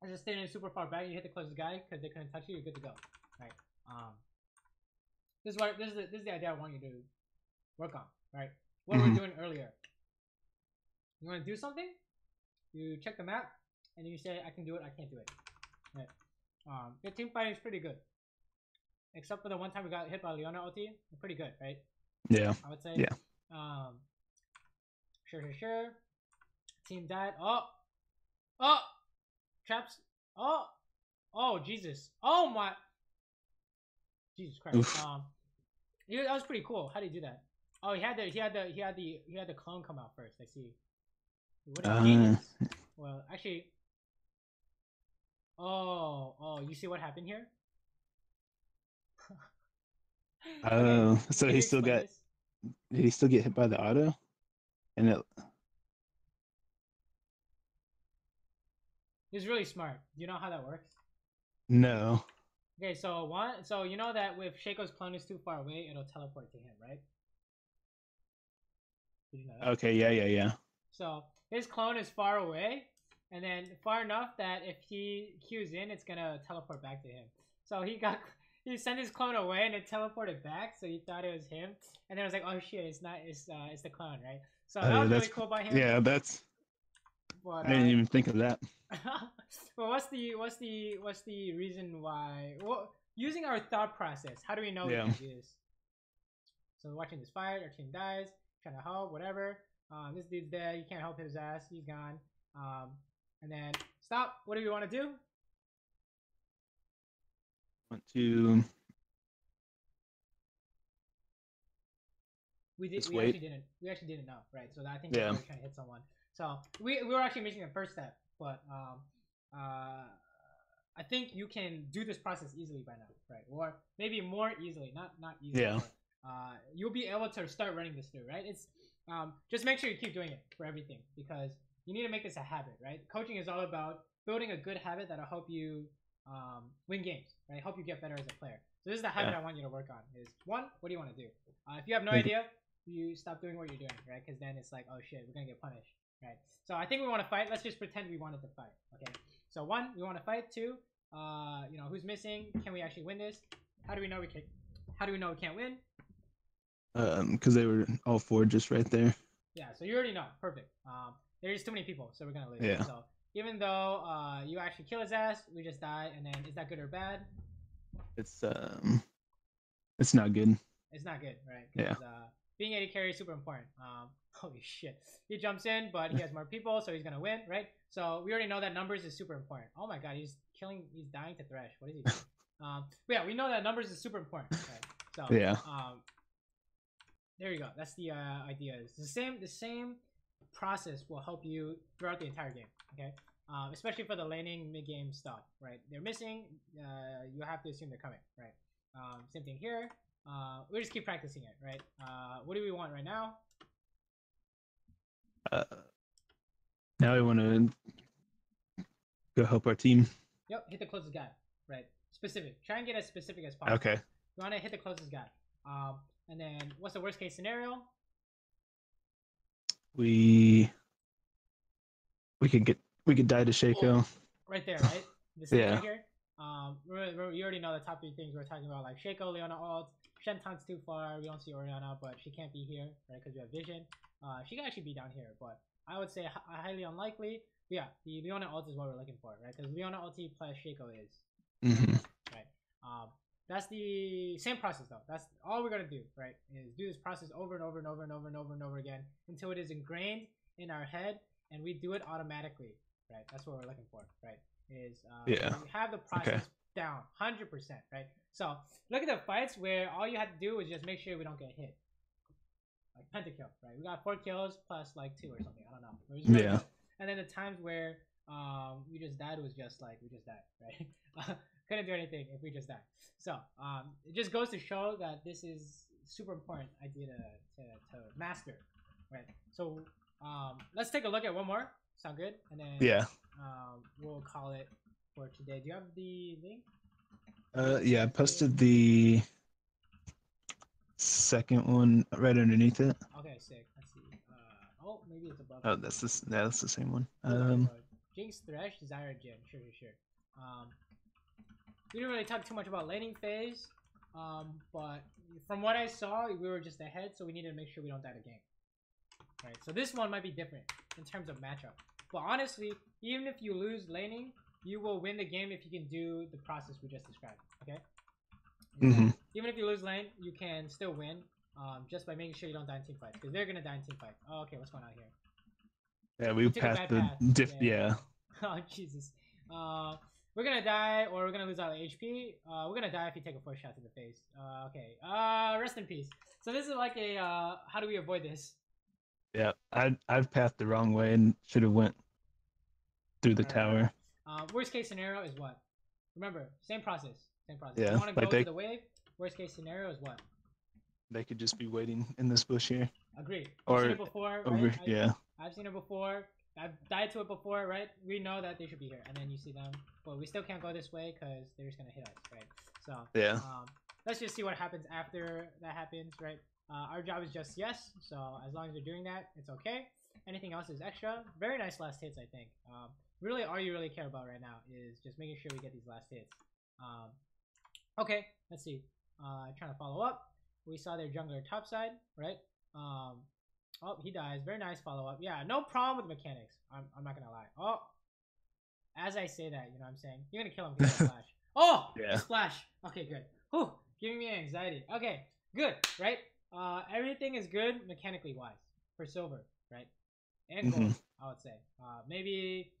I just standing super far back. You hit the closest guy because they couldn't touch you. You're good to go. Right. This is the idea I want you to work on. Right. What we were doing earlier. You want to do something? You check the map and you say, "I can do it. I can't do it." Right. Your team fighting is pretty good. Except for the one time we got hit by Leona ulti, we're pretty good, right? Yeah. I would say. Yeah. Sure. Team died. Oh, traps. Oh, Jesus. Oh my. Jesus Christ. Oof. That was pretty cool. How did he do that? Oh, he had the clone come out first. I see. What is genius? Well, actually, you see what happened here? Okay, Oh, so can he you still explain got, this? did he still get hit by the auto? And it, He's really smart. Do you know how that works? no. Okay, so you know that if Shaco's clone is too far away, it'll teleport to him, right? Did you know that? Okay, yeah. So his clone is far away, and then far enough that if he cues in, it's gonna teleport back to him. So he sent his clone away and it teleported back, so he thought it was him, and then it was like, oh shit, it's not, it's the clone, right? So that was really That's, cool by him. yeah, that's, But I didn't even think of that. well, what's the reason why? Well, using our thought process, how do we know we Yeah. can do this? So we're watching this fight, our team dies, trying to help, whatever. This dude's dead. You can't help his ass. He's gone. And then stop. What do we want to do? Want to We did. just We wait. actually didn't. We actually didn't know, right? So I think we Yeah. were trying to hit someone. So we were actually missing the first step, but I think you can do this process easily by now, right? Or maybe more easily, not easily. Yeah. But, you'll be able to start running this through, right? It's just make sure you keep doing it for everything because you need to make this a habit, right? Coaching is all about building a good habit that'll help you win games, right? Help you get better as a player. So this is the habit I want you to work on. Is one, what do you want to do? If you have no idea, you stop doing what you're doing, right? Because then it's like, oh shit, we're gonna get punished, right? So I think we want to fight. Let's just pretend we wanted to fight. Okay. So one, we want to fight. Two, who's missing? Can we actually win this? How do we know we can? How do we know we can't win? Because they were all four just right there. Yeah. So you already know. Perfect. There's too many people, so we're gonna lose. Yeah. So even though you actually kill his ass, we just die, and then is that good or bad? It's not good. It's not good, right? Yeah. Being AD carry is super important. Holy shit. He jumps in, but he has more people, so he's gonna win, right? So we already know that numbers is super important. Oh my god, he's dying to Thresh. What is he doing? But yeah, we know that numbers is super important, right? So Yeah. there you go. That's the idea. It's the same process will help you throughout the entire game, okay? Especially for the laning mid-game stuff, right? They're missing, you have to assume they're coming, right? Same thing here. We just keep practicing it, right? What do we want right now? Now we want to go help our team. Yep, hit the closest guy, right? Specific. Try and get as specific as possible. Okay. You want to hit the closest guy. And then what's the worst case scenario? We could die to Shaco. Right there, right? This Yeah. right here. You already know the top three things we're talking about, like Shaco, Leona ult. Shenton's too far. We don't see Oriana, but she can't be here, right? Because we have vision. She can actually be down here, but I would say highly unlikely. But yeah, the Leona ult is what we're looking for, right? Because Leona ulti plus Shaco is right. That's the same process though. That's all we're gonna do, right? Is do this process over and over and over and over and over and over again until it is ingrained in our head and we do it automatically, right? That's what we're looking for, right? Is we have the process down 100%, right? So look at the fights where all you have to do is just make sure we don't get hit. Like pentakill, right? We got 4 kills plus like 2 or something. I don't know. It was really good. And then the times where we just died was just like we just died, right? Couldn't do anything if we just died. So it just goes to show that this is super important idea to master, right? So let's take a look at one more. Sound good? And then we'll call it for today. Do you have the link? Yeah, I posted the second one right underneath it. Okay, sick. Let's see. Oh, maybe it's above. Oh, that's the same one. Jinx, Thresh, Desire, Jin. Sure. We didn't really talk too much about laning phase, but from what I saw, we were just ahead, so we needed to make sure we don't die the game. Right. So this one might be different in terms of matchup, but honestly, even if you lose laning, you will win the game if you can do the process we just described. Okay. Even if you lose lane, you can still win, just by making sure you don't die in team fights, because they're gonna die in team fights. Oh, okay, what's going on here? Yeah, we passed the yeah. Oh Jesus. We're gonna die, or we're gonna lose our HP. We're gonna die if you take a 4 shot to the face. Okay. Rest in peace. So this is like a how do we avoid this? Yeah, I've passed the wrong way and should have went through the tower. Worst case scenario is what? Remember, same process. Same process. Yeah, You want to like go to the wave. Worst case scenario is what? they could just be waiting in this bush here, Agreed. You've seen or it before, right? over. Yeah, I've seen it before. I've died to it before, right? We know that they should be here, and then you see them, but we still can't go this way because they're just gonna hit us, right? So yeah. let's just see what happens after that happens, right? Our job is just yes, so as long as we're doing that, it's okay. Anything else is extra. Very nice last hits, I think. Really, all you really care about right now is just making sure we get these last hits. Okay, let's see. Trying to follow up. We saw their jungler topside, right? Oh, he dies. Very nice follow up. Yeah, no problem with mechanics. I'm not gonna lie. Oh, as I say that, you know what I'm saying? You're gonna kill him because of splash. Oh, Yeah. splash. Okay, good. Whew, giving me anxiety. Okay, good, right? Everything is good mechanically wise for silver, right? And gold, I would say. Maybe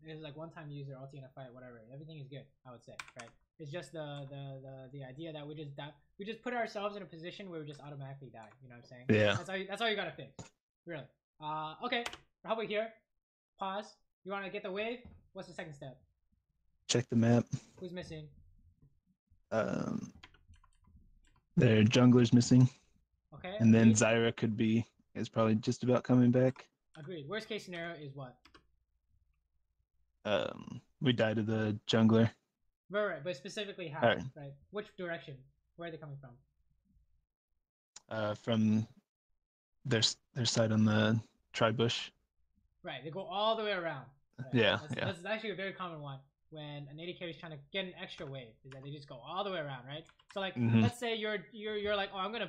it's like one time user ulti in a fight, whatever. Everything is good, I would say, right? It's just the idea that we just put ourselves in a position where we just automatically die. You know what I'm saying? Yeah. That's all you gotta fix, really. Okay. How about here? Pause. You want to get the wave? What's the second step? Check the map. Who's missing? Their jungler's missing. Okay. And then agreed. Zyra is probably just about coming back. Agreed. Worst case scenario is what? We die to the jungler. Right. But specifically how? Right. Which direction? Where are they coming from? From their side on the tri-bush. Right. They go all the way around. Right? Yeah. That's actually a very common one when an AD carry is trying to get an extra wave. Is that they just go all the way around, right? So like, let's say you're like, oh, I'm gonna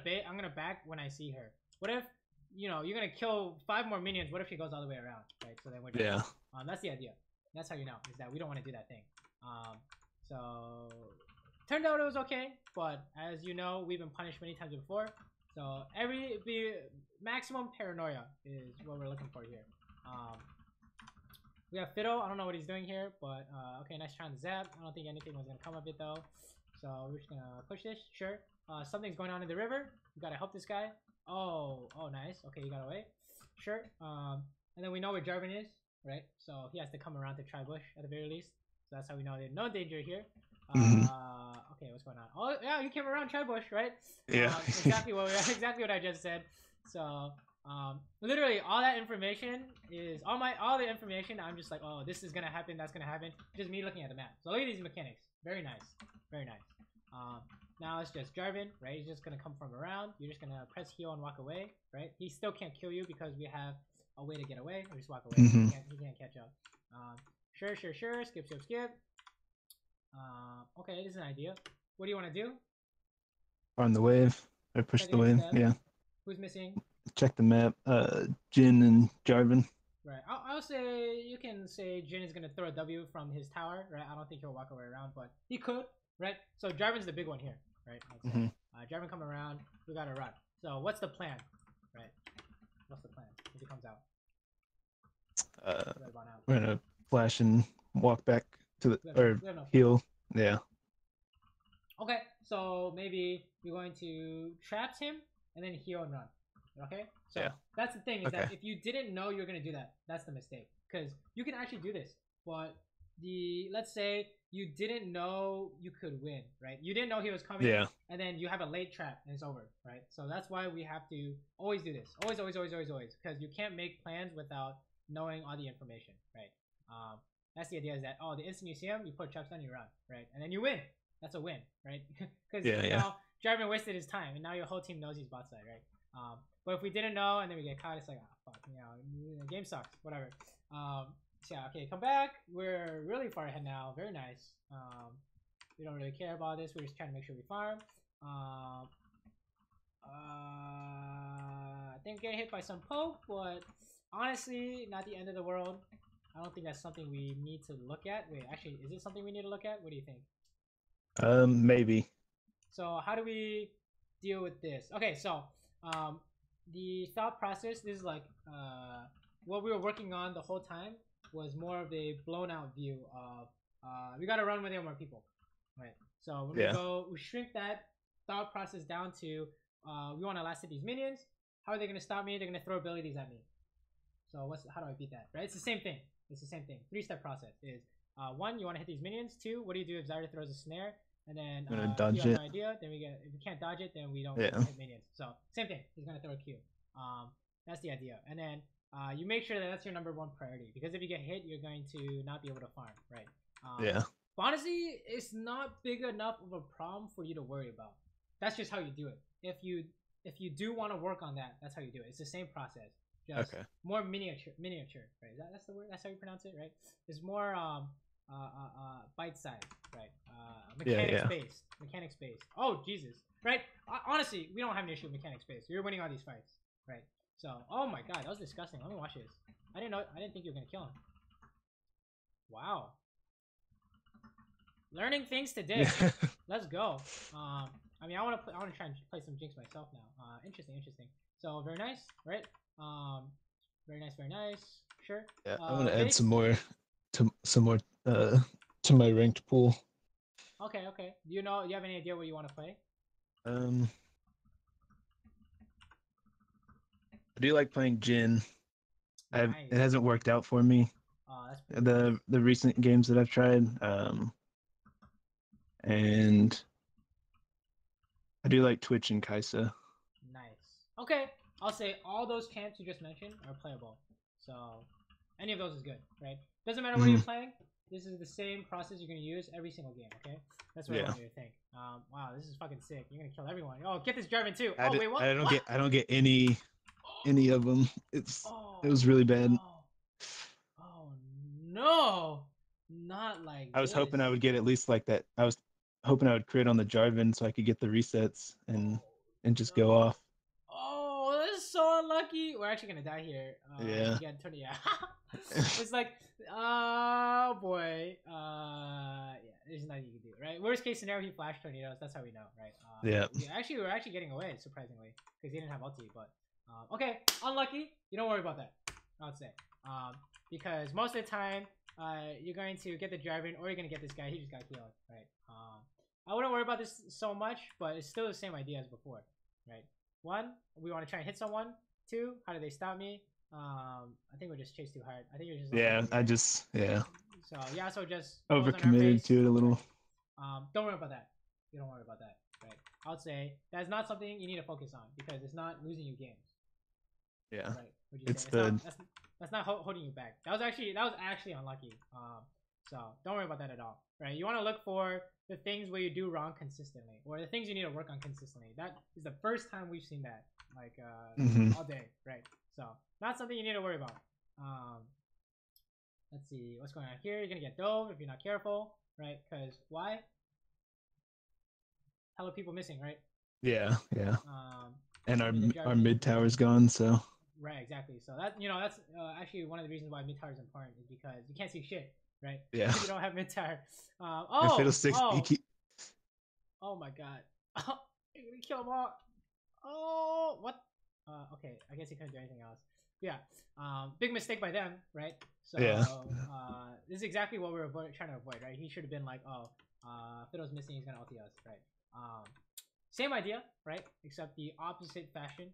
back when I see her. What if you're gonna kill 5 more minions? What if she goes all the way around, right? So then we're just, that's the idea. That's how you know is that we don't want to do that thing. So turned out it was okay, but as you know, we've been punished many times before. So maximum paranoia is what we're looking for here. We have Fiddle. I don't know what he's doing here, but okay, nice try on the zap. I don't think anything was gonna come of it though. So we're just gonna push this. Sure. Something's going on in the river. You gotta help this guy. Oh, nice. Okay, you got away. Sure. And then we know where Jarvan is, right? So he has to come around to tri-bush at the very least. So that's how we know there's no danger here. Okay, what's going on? Oh, yeah, you came around tri-bush, right? Yeah. Exactly what I just said. So literally all that information is all the information. I'm just like, oh, this is gonna happen, that's gonna happen. Just me looking at the map. So look at these mechanics. Very nice, very nice. Now it's just Jarvan, right? He's just gonna come from around. You're just gonna press heal and walk away, right? He still can't kill you because we have a way to get away. Or just walk away. He can't catch up. Sure. Skip. Okay, this is an idea. What do you want to do? On the wave. Or push the wave. Step. Yeah. Who's missing? Check the map. Jin and Jarvan. Right. I'll say you can say Jin is gonna throw a W from his tower, right? I don't think he'll walk away around, but he could, right? So Jarvan's the big one here, right? Jarvan come around. We gotta run. So what's the plan, right? What's the plan if he comes out? We're gonna flash and walk back to the heal. Yeah. Okay, so maybe you're going to trap him and then heal and run. Okay, so that's the thing is that if you didn't know you're gonna do that, that's the mistake. Because you can actually do this, but let's say you didn't know you could win, right? You didn't know he was coming, and then you have a late trap and it's over, right? So that's why we have to always do this, always, because you can't make plans without knowing all the information, right? That's the idea is that the instant you see him, you put chucks on, you run, right? And then you win. That's a win, right? Because now Jarvan wasted his time, and now your whole team knows he's bot side, right? But if we didn't know and then we get caught, it's like, oh, fuck, the game sucks, whatever. So yeah, okay, come back. We're really far ahead now. Very nice. We don't really care about this. We're just trying to make sure we farm. I think getting hit by some poke, but honestly, not the end of the world. I don't think that's something we need to look at. Wait, actually, is it something we need to look at? What do you think? Maybe. So how do we deal with this? Okay, so the thought process, this is like what we were working on the whole time was more of a blown out view of we gotta run when there are more people, right? So when we shrink that thought process down to we want to last hit these minions. How are they gonna stop me? They're gonna throw abilities at me. So how do I beat that? Right? It's the same thing. 3-step process is One, you want to hit these minions. Two, what do you do if Zyra throws a snare? And then I'm gonna if you dodge have no it. idea, then we get if we can't dodge it, then we don't Yeah. hit minions. So same thing. He's gonna throw a Q. That's the idea. And then you make sure that that's your number one priority because if you get hit, you're going to not be able to farm, right? Yeah. But honestly, it's not big enough of a problem for you to worry about. That's just how you do it. If you do want to work on that, that's how you do it. It's the same process, just Okay. more miniature, right? That's the word. That's how you pronounce it, right? It's more bite sized, right? Mechanics based. Oh Jesus, right? Honestly, we don't have an issue with mechanics based. We're winning all these fights, right? So, oh my god, that was disgusting. Let me watch this. I didn't think you were gonna kill him. Wow. Learning things today. Let's go. I mean, I want to try and play some Jinx myself now. Interesting. So very nice, right? Very nice. Sure. Yeah, I want to add some more to my ranked pool. Okay. Do you have any idea what you want to play? I do like playing Jin. Nice. It hasn't worked out for me. That's pretty nice. The recent games that I've tried. And I do like Twitch and Kaisa. Nice. Okay, I'll say all those champs you just mentioned are playable. So any of those is good, right? Doesn't matter what you're playing. This is the same process you're gonna use every single game. Okay, that's what I want you to think. Wow, this is fucking sick. You're gonna kill everyone. Oh, get this Jarvan too. Wait, what? I don't get any of them. It was really bad. Oh no, not like. I was hoping I would get at least like that. I was hoping I would crit on the Jarvan so I could get the resets and just go off. Oh, that's so unlucky. We're actually gonna die here. Yeah. It's like, oh boy. Yeah, there's nothing you can do, right? Worst case scenario, he flash tornadoes. That's how we know, right? Yeah. We're actually getting away surprisingly because he didn't have ulti. But okay, unlucky. You don't worry about that. I would say, because most of the time, you're going to get the Jarvan or you're gonna get this guy. He just got healed, right? I wouldn't worry about this so much, but it's still the same idea as before, right? One, we want to try and hit someone. Two, how do they stop me? I think we just chase too hard. I think you're just So Yasuo just overcommitted to it a little. Don't worry about that. You don't worry about that, right? I would say that's not something you need to focus on because it's not losing you games. Yeah. Right. It's that's not holding you back. That was actually unlucky. So don't worry about that at all. Right. You want to look for the things where you do wrong consistently, or the things you need to work on consistently. That is the first time we've seen that, like all day. Right. So not something you need to worry about. Let's see what's going on here. You're gonna get dove if you're not careful, right? Because why? Hella people missing, right? Yeah. And our mid tower's gone, so. Right, exactly. So that's actually one of the reasons why mid tower is important is because you can't see shit, right? Yeah. If you don't have mid tower. Oh my god. You're gonna kill them all. Oh, what? Okay, I guess he couldn't do anything else. Yeah. Big mistake by them, right? So yeah. This is exactly what we're trying to avoid, right? He should have been like, Fiddle's missing, he's gonna ulti us, right? Same idea, right? Except the opposite fashion.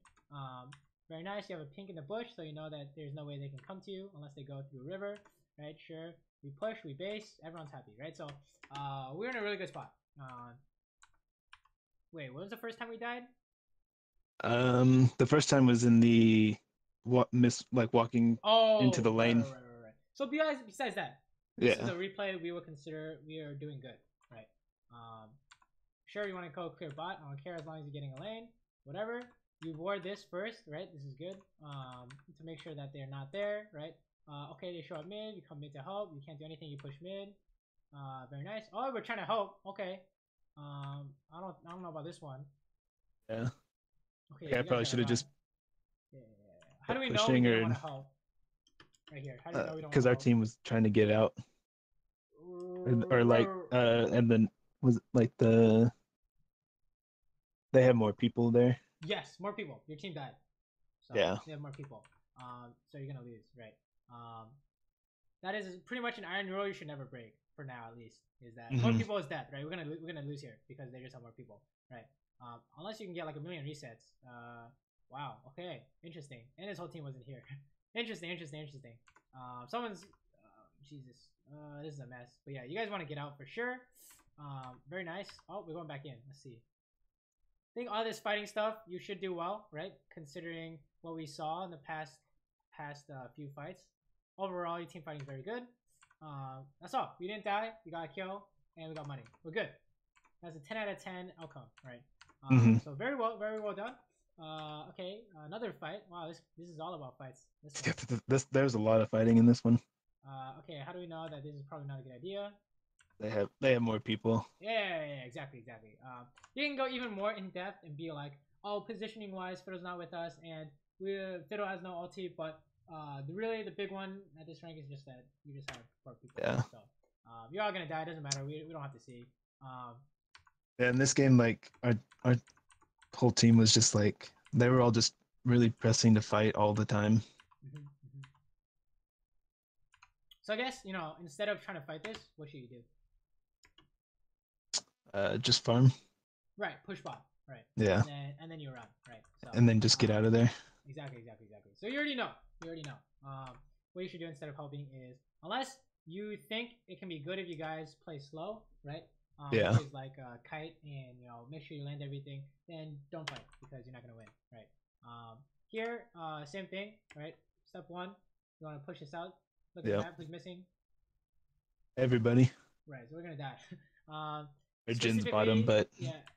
Very nice. You have a pink in the bush, so you know that there's no way they can come to you unless they go through a river, right? Sure. We push, we base, everyone's happy, right? So we're in a really good spot. Wait, when was the first time we died? The first time was in the walking into the lane. Right. So besides that, this is a replay we will consider we are doing good, right? Sure, you want to go clear bot. I don't care as long as you're getting a lane, whatever. You ward this first, right? This is good. To make sure that they're not there, right? Okay, they show up mid. You come mid to help. You can't do anything. You push mid. Very nice. Oh, we're trying to help. Okay. I don't know about this one. Yeah. Okay. Yeah, I probably should have just. Yeah. How do we know we don't want to help? Right here. How do we know we don't? Because our team was trying to get out. Or like, and then was it like they have more people there. Yes, more people. Your team died. So yeah. They have more people. So you're gonna lose, right? That is pretty much an iron rule you should never break for now, at least. Is that more people is death, right? We're gonna lose here because they just have more people, right? Unless you can get like 1 million resets. Wow. Okay. Interesting. And his whole team wasn't here. Interesting. Someone's Jesus. This is a mess. But yeah, you guys want to get out for sure. Very nice. Oh, we're going back in. Let's see. I think all this fighting stuff you should do well, right? Considering what we saw in the past few fights. Overall, your team fighting is very good. That's all. We didn't die. We got a kill, and we got money. We're good. That's a 10 out of 10 outcome, right? So very well done. Okay, another fight. Wow, this is all about fights. There's a lot of fighting in this one. Okay, how do we know that this is probably not a good idea? They have more people. Yeah, exactly. You can go even more in depth and be like, oh, positioning wise, Fiddle's not with us, and Fiddle has no ulti, but really the big one at this rank is just that you just have 4 people. Yeah. So you're all gonna die. It doesn't matter. We don't have to see. Yeah, in this game, like our whole team was just like they were all just really pressing to fight all the time. So I guess instead of trying to fight this, what should you do? Just farm. Right, push bot. Right. Yeah. And then you run. Right. So, and then just get out of there. Exactly. So you already know. What you should do instead of helping is, unless you think it can be good if you guys play slow, right? Yeah. Which is like kite and make sure you land everything. Then don't fight because you're not gonna win, right? Here, same thing, right? Step 1, you want to push this out. Look at that. Who's missing? Everybody. Right. So we're gonna die. Jin's bottom, but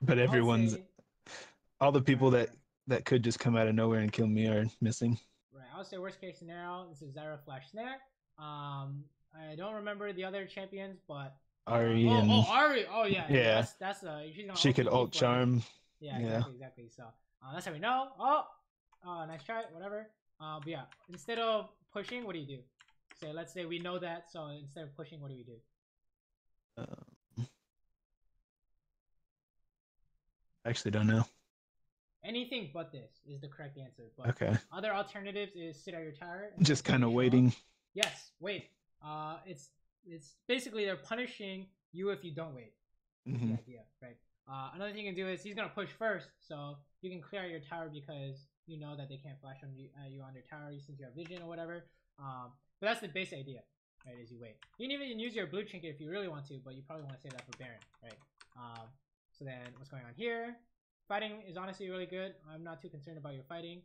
everyone's all the people that could just come out of nowhere and kill me are missing. Right. I would say worst case scenario. This is Zyra flash snare. I don't remember the other champions, but Ari Ari. Oh yeah. Yeah. That's she could ult charm. Yeah. Exactly. So that's how we know. Nice try. Whatever. But yeah, instead of pushing, what do you do? Let's say we know that. So instead of pushing, what do we do? I actually don't know. Anything but this is the correct answer. But okay. Other alternatives is sit at your tower. Just kind of waiting. Yes, wait. It's basically they're punishing you if you don't wait. That's the idea, right? Another thing you can do is he's gonna push first, so you can clear out your tower because you know that they can't flash on you on their tower since you have vision or whatever. But that's the basic idea, right? Is you wait. You can even use your blue trinket if you really want to, but you probably want to save that for Baron, right? So then what's going on here? Fighting is honestly really good. I'm not too concerned about your fighting.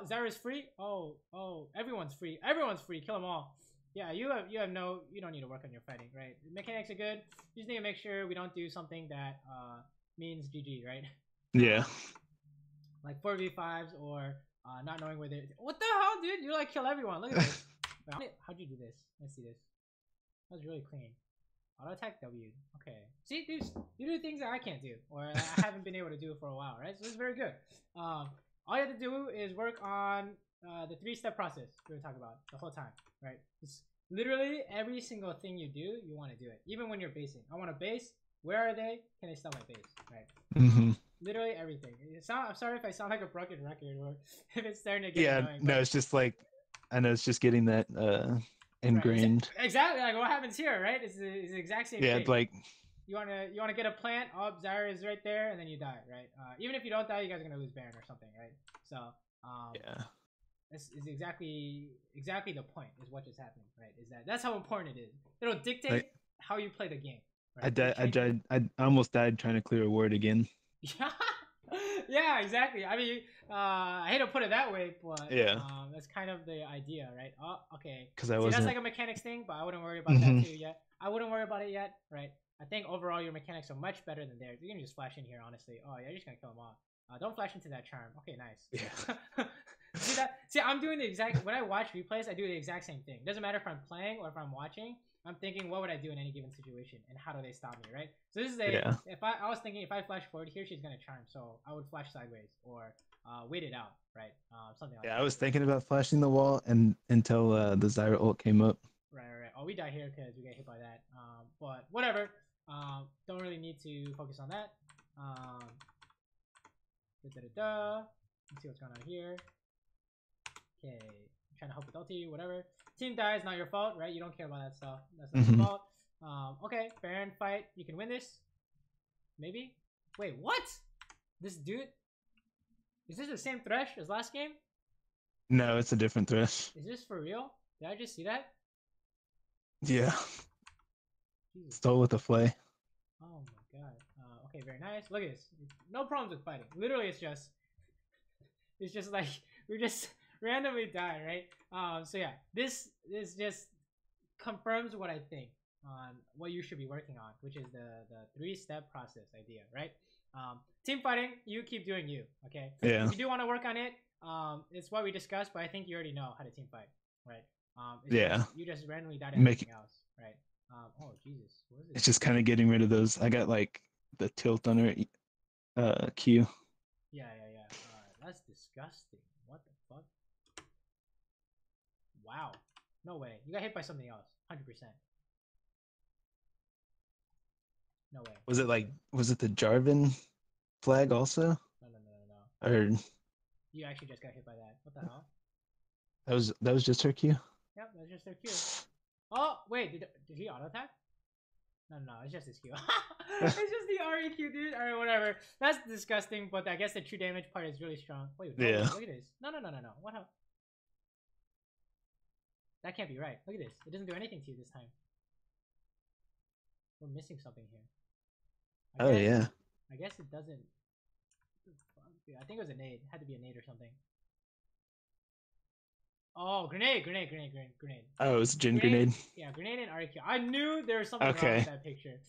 Zyra's free. Everyone's free. Kill them all. Yeah, you don't need to work on your fighting, right? The mechanics are good. You just need to make sure we don't do something that means GG, right? Yeah. Like 4v5s or not knowing where they're. What the hell, dude? You like kill everyone. Look at this. How'd you do this? Let's see this. That was really clean. Auto attack W. Okay. See, you do things that I can't do, or I haven't been able to do for a while, right? So it's very good. All you have to do is work on the 3-step process we were talking about the whole time, right? It's literally every single thing you do, you want to do it. Even when you're basing. I want to base. Where are they? Can they stop my base? Right? Literally everything. I'm sorry if I sound like a broken record, or if it's starting to get annoying. No, it's just like, I know it's just getting that ingrained. Right. Exactly. Like what happens here, right? It's the exact same thing. Yeah, like you wanna get a plant. Oh, Zyra is right there, and then you die, right? Even if you don't die, you guys are gonna lose Baron or something, right? So yeah, this is exactly the point. Is what just happened, right? That's how important it is. It'll dictate how you play the game. Right? I almost died trying to clear a ward again. Yeah, exactly. I mean, I hate to put it that way, but that's kind of the idea, right? Oh, okay. Because that's like a mechanics thing, but I wouldn't worry about that too yet. I wouldn't worry about it yet, right? I think overall your mechanics are much better than theirs. You can just flash in here, honestly. Oh, yeah, you're just gonna kill them all. Don't flash into that charm. Okay, nice. Yeah. See that? See, I'm doing the exact. When I watch replays, I do the exact same thing. Doesn't matter if I'm playing or if I'm watching. I'm thinking, what would I do in any given situation, and how do they stop me, right? So this is if I was thinking if I flash forward here, she's gonna charm, so I would flash sideways or wait it out, right? Something like that. Yeah, I was thinking about flashing the wall until the Zyra ult came up. Right. Oh, we die here because we get hit by that. But whatever. Don't really need to focus on that. Let's see what's going on here. Okay, I'm trying to help with ulti, whatever. Team dies, not your fault, right? You don't care about that stuff. That's not your fault. Okay, Baron fight. You can win this. Maybe? Wait, what? This dude? Is this the same Thresh as last game? No, it's a different Thresh. Is this for real? Did I just see that? Yeah. Jesus Stole with Christ. the flay. Oh my god. Okay, very nice. Look at this. No problems with fighting. Literally, it's just like we just randomly die, right? So yeah, this just confirms what I think on what you should be working on, which is the 3-step process idea, right? Team fighting, you keep doing you, okay? Yeah. If you do want to work on it, it's what we discussed, but I think you already know how to team fight, right? It's Yeah. just you just randomly die to Make everything else, right? Oh Jesus, what is this? it's just kind of getting rid of those. I got like the tilt on her Q. Yeah, yeah, yeah. That's disgusting. What the fuck? Wow. No way. You got hit by something else. 100%. No way. Was it the Jarvan flag also? No, no, no, no, no. Or You actually just got hit by that. What the hell? that was just her Q? Yep, that's just their Q. Oh, wait. Did he auto attack? No, no, no. It's just his Q. It's just the REQ, dude. Alright, whatever. That's disgusting, but I guess the true damage part is really strong. Wait, no, Yeah. look at this. No, no, no, no, no. What hell? That can't be right. Look at this. It doesn't do anything to you this time. We're missing something here. Oh yeah. I guess it doesn't. I think it was a nade. It had to be a nade or something. Oh, grenade, grenade, grenade, grenade, grenade. Oh, it was Jin grenade. Yeah, grenade and RQ. I knew there was something wrong with that picture.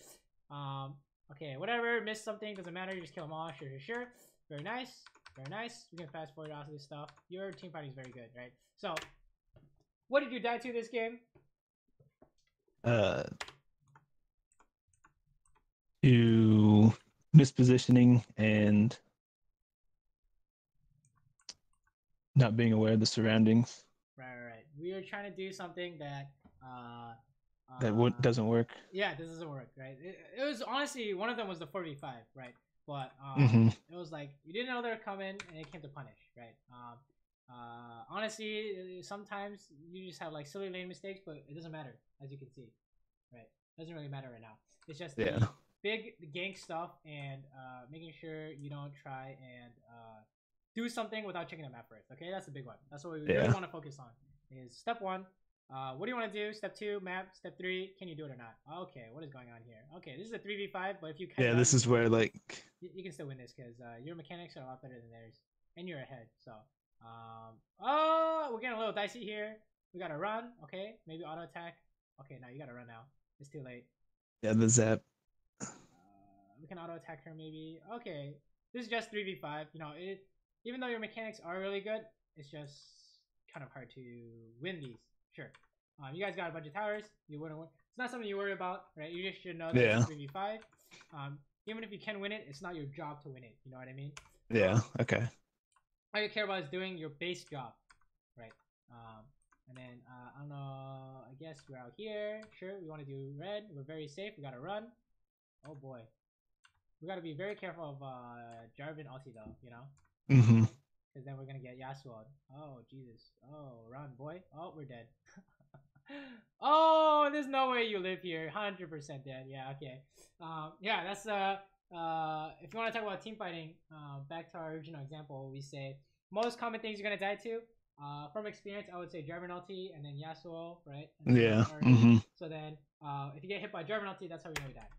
Okay, whatever. Missed something. Doesn't matter. You just kill them all. Sure, sure, sure. Very nice. Very nice. We can fast forward out of this stuff. Your team fighting is very good, right? So, what did you die to this game? To mispositioning and not being aware of the surroundings. Right, right, right. We are trying to do something that Doesn't work. Yeah, this doesn't work, right? It was honestly one of them was the 45, right? But it was like you didn't know they were coming, and it came to punish, right? Honestly, sometimes you just have like silly lane mistakes, but it doesn't matter, as you can see, right? It doesn't really matter right now. It's just the big gank stuff and making sure you don't try and do something without checking the map first. Okay, that's the big one. That's what we really want to focus on. Is step 1. What do you want to do? Step 2, map. Step 3, can you do it or not? Okay, what is going on here? Okay, this is a 3v5, but if you can, this is where like you can still win this because your mechanics are a lot better than theirs, and you're ahead. So, oh, we're getting a little dicey here. We gotta run. Okay, maybe auto attack. Okay, now you gotta run now. It's too late. Yeah, the zap. We can auto attack her maybe. Okay, this is just 3v5. You know, even though your mechanics are really good, it's just kind of hard to win these. Sure. You guys got a bunch of towers. You wouldn't win. It's not something you worry about, right? You just should know that it's 3v5. Even if you can win it, it's not your job to win it. You know what I mean? Yeah. Okay. All you care about is doing your base job, right? And then I don't know. I guess we're out here. Sure, we want to do red. We're very safe. We gotta run. Oh boy, we gotta be very careful of Jarvan ulti though. You know. Because then we're gonna get Yasuo. Oh Jesus. Oh, run, boy. Oh, we're dead. Oh, there's no way you live here. 100% dead. Yeah. Okay. Yeah. That's if you want to talk about team fighting, back to our original example, we say most common things you're gonna die to. From experience, I would say Jarvan ulti and then Yasuo, right? So then, if you get hit by Jarvan ulti, that's how we know you die.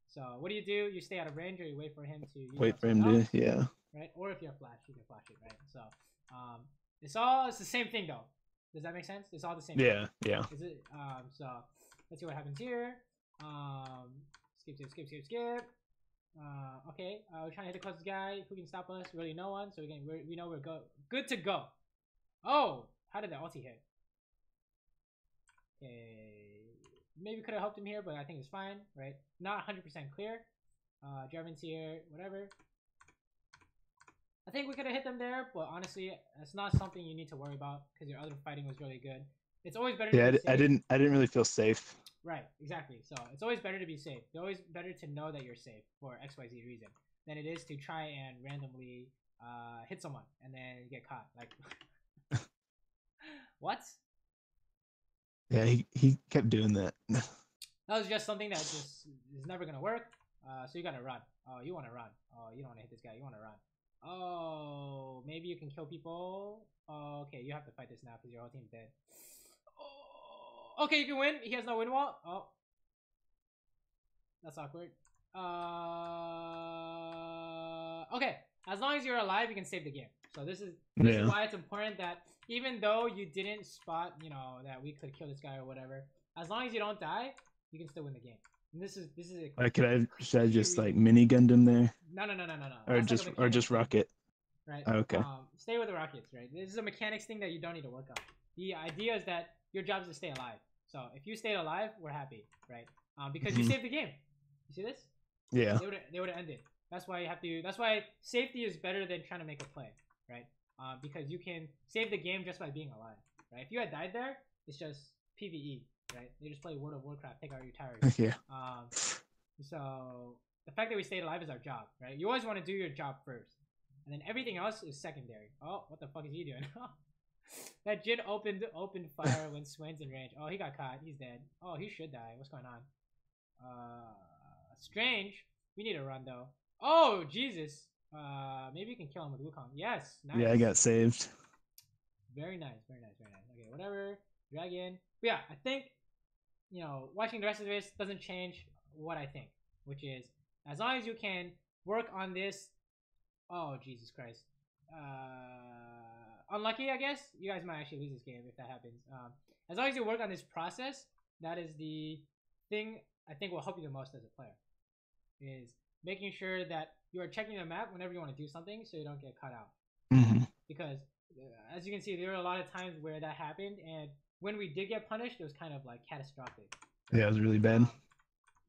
So what do? You stay out of range, or you wait for him to wait for him to right? Or if you have flash, you can flash it, right? So, it's the same thing though. Does that make sense? It's all the same. Yeah, thing. yeah. Is it? So let's see what happens here. Skip. Okay. We're trying to hit the closest guy. Who can stop us? Really, no one. So we know we're good to go. Oh, how did the ulti hit? Okay, maybe could have helped him here, but I think it's fine, right? Not 100% clear. Jarvan's here, whatever. I think we could have hit them there, but honestly, it's not something you need to worry about because your other fighting was really good. It's always better to be safe. I didn't really feel safe. Right, exactly. So it's always better to be safe. It's always better to know that you're safe for XYZ reason than it is to try and randomly hit someone and then get caught. Like, what? Yeah, he kept doing that. That was just something that just is never gonna work. So you gotta run. Oh, you wanna run. Oh, you don't wanna hit this guy. You wanna run. Oh, maybe you can kill people. Oh, okay, you have to fight this now because your whole team's dead. Okay, you can win. He has no win wall. Oh, that's awkward. Okay. As long as you're alive, you can save the game. So this is why it's important that even though you didn't spot, you know, that we could kill this guy or whatever, as long as you don't die, you can still win the game. And this is a should I just like minigun him there? No. Or That's just like a thing, rocket? right? Okay. Stay with the rockets, right? This is a mechanics thing that you don't need to work on. The idea is that your job is to stay alive. So if you stayed alive, we're happy, right? Because you saved the game. You see this? Yeah. They would have ended. That's why you have to. That's why safety is better than trying to make a play, right? Because you can save the game just by being alive, right? If you had died there, it's just PVE, right? You just play World of Warcraft, take out your towers. Yeah. So the fact that we stayed alive is our job, right? You always want to do your job first, and then everything else is secondary. Oh, what the fuck is he doing? That Jin opened fire when Swain's in range. Oh, he got caught. He's dead. Oh, he should die. What's going on? Strange. We need to run though. Oh, Jesus. Maybe you can kill him with Wukong. Yes, nice. Yeah, I got saved. Very nice, very nice, very nice. Okay, whatever. Dragon. But yeah, I think, you know, watching the rest of this doesn't change what I think, which is as long as you can work on this. Oh, Jesus Christ. Unlucky, I guess. You guys might actually lose this game if that happens. As long as you work on this process, that is the thing I think will help you the most as a player. Is making sure that you are checking the map whenever you want to do something so you don't get caught out. Because as you can see, there were a lot of times where that happened, and when we did get punished, it was kind of like catastrophic. Yeah, it was really bad.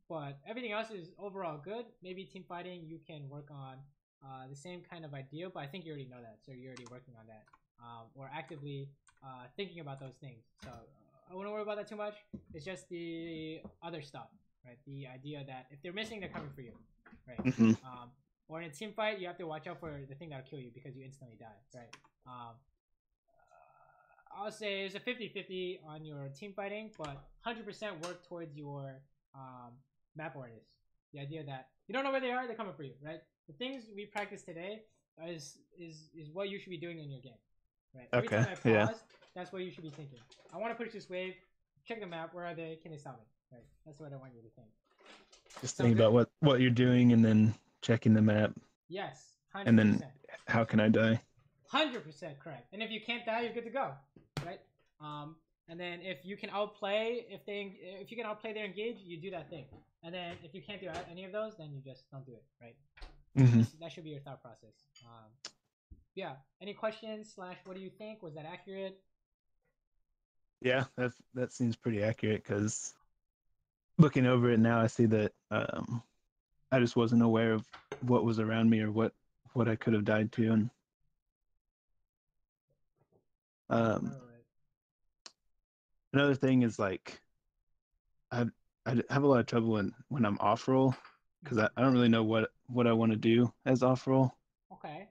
But everything else is overall good. Maybe team fighting, you can work on the same kind of idea, but I think you already know that, so you're already working on that, or actively thinking about those things. So I wouldn't worry about that too much. It's just the other stuff, right? The idea that if they're missing, they're coming for you, right? Or in a team fight, you have to watch out for the thing that'll kill you because you instantly die, right? I'll say it's a 50-50 on your team fighting, but 100% work towards your map awareness. The idea that you don't know where they are, they're coming for you, right? The things we practice today is what you should be doing in your game, right? Every time I pause, that's what you should be thinking. I want to push this wave. Check the map. Where are they? Can they stop me? Right. That's what I want you to think. Just think about what you're doing and then checking the map. Yes. 100%. And then how can I die? 100% correct. And if you can't die, you're good to go, right? And then if you can outplay, if you can outplay their engage, you do that thing. And then if you can't do any of those, then you just don't do it, right? That should be your thought process. Yeah. Any questions / what do you think? Was that accurate? Yeah, that seems pretty accurate because looking over it now, I see that I just wasn't aware of what was around me or what I could have died to, and another thing is like I have a lot of trouble when I'm off roll because I don't really know what I want to do as off roll. Okay.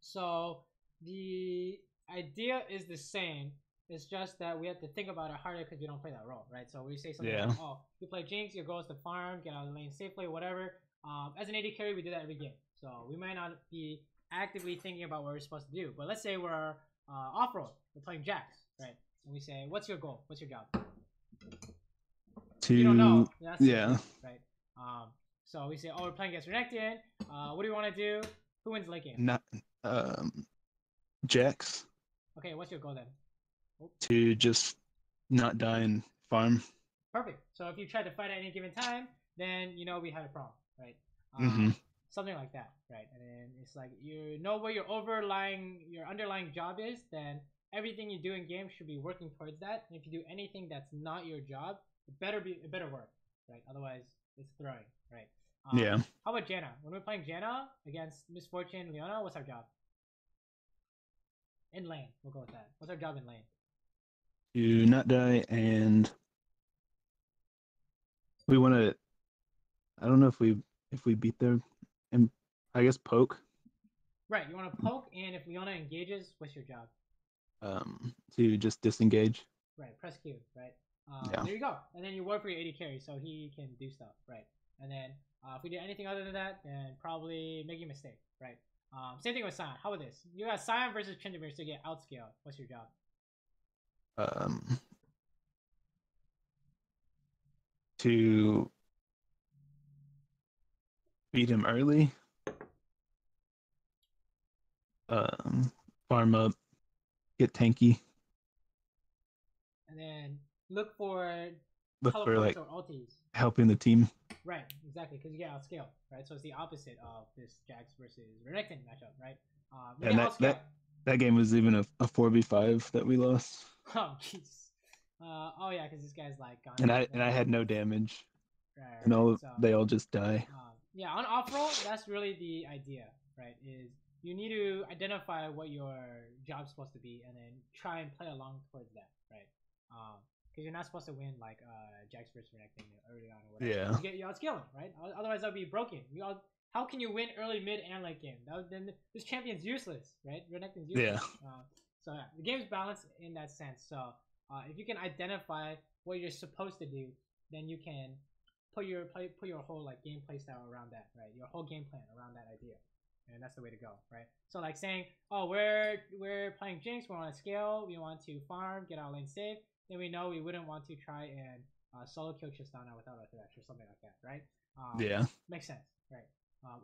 So the idea is the same. It's just that we have to think about it harder because we don't play that role, right? So we say something like, oh, you play Jinx, your goal is to farm, get out of the lane safely, whatever. As an AD carry, we do that every game. So we might not be actively thinking about what we're supposed to do. But let's say we're off roll, we're playing Jax, right? And we say, what's your goal? What's your job? You don't know. Yeah. Right. So we say, oh, we're playing against Renekton. What do you want to do? Who wins late game? Not Jax. Okay, what's your goal then? To just not die and farm. Perfect. So if you try to fight at any given time, then you know we had a problem, right? Something like that, right? And then it's like you know where your underlying job is, then everything you do in game should be working towards that. And if you do anything that's not your job, it better work, right? Otherwise, it's throwing, right? Yeah. How about Janna? When we're playing Janna against Misfortune Leona, what's our job? In lane, we'll go with that. What's our job in lane? To not die, and we want to. I don't know if we beat their, and I guess poke. Right, you want to poke, and if Leona engages, what's your job? To just disengage. Right, press Q. Right. Yeah. There you go, and then you work for your AD carry, so he can do stuff. Right, and then if we did anything other than that, then probably making a mistake. Right. Same thing with Sion. How about this? You got Sion versus Tryndamere to get outscaled. What's your job? to beat him early, farm up, get tanky, And then look for look for teleports like or ultis. helping the team. Right, exactly, because you get outscaled, right? So it's the opposite of this Jax versus Renekton matchup, right? You And get that outscaled. that that game was even a 4v5 that we lost. Oh, jeez. Oh yeah, because this guy's like gone. And I had no damage, Right, right, and right. all So they all just die. yeah, on off roll, that's really the idea, right? Is you need to identify what your job's supposed to be, and then try and play along towards that, right? Because you're not supposed to win like Jax versus Renekton early on or whatever. Yeah. You get you outscaling, right? Otherwise, that'd be broken. How can you win early, mid, and late game? Then this champion's useless, right? Renekton's useless. Yeah. So yeah, the game's balanced in that sense. So if you can identify what you're supposed to do, then you can put your whole like game play style around that, right? Your whole game plan around that idea, and that's the way to go, right? So like saying, oh, we're playing Jinx, we want to scale, we want to farm, get our lane safe, then we know we wouldn't want to try and solo kill Tristana without a thresh or something like that, right? Yeah. Makes sense, right?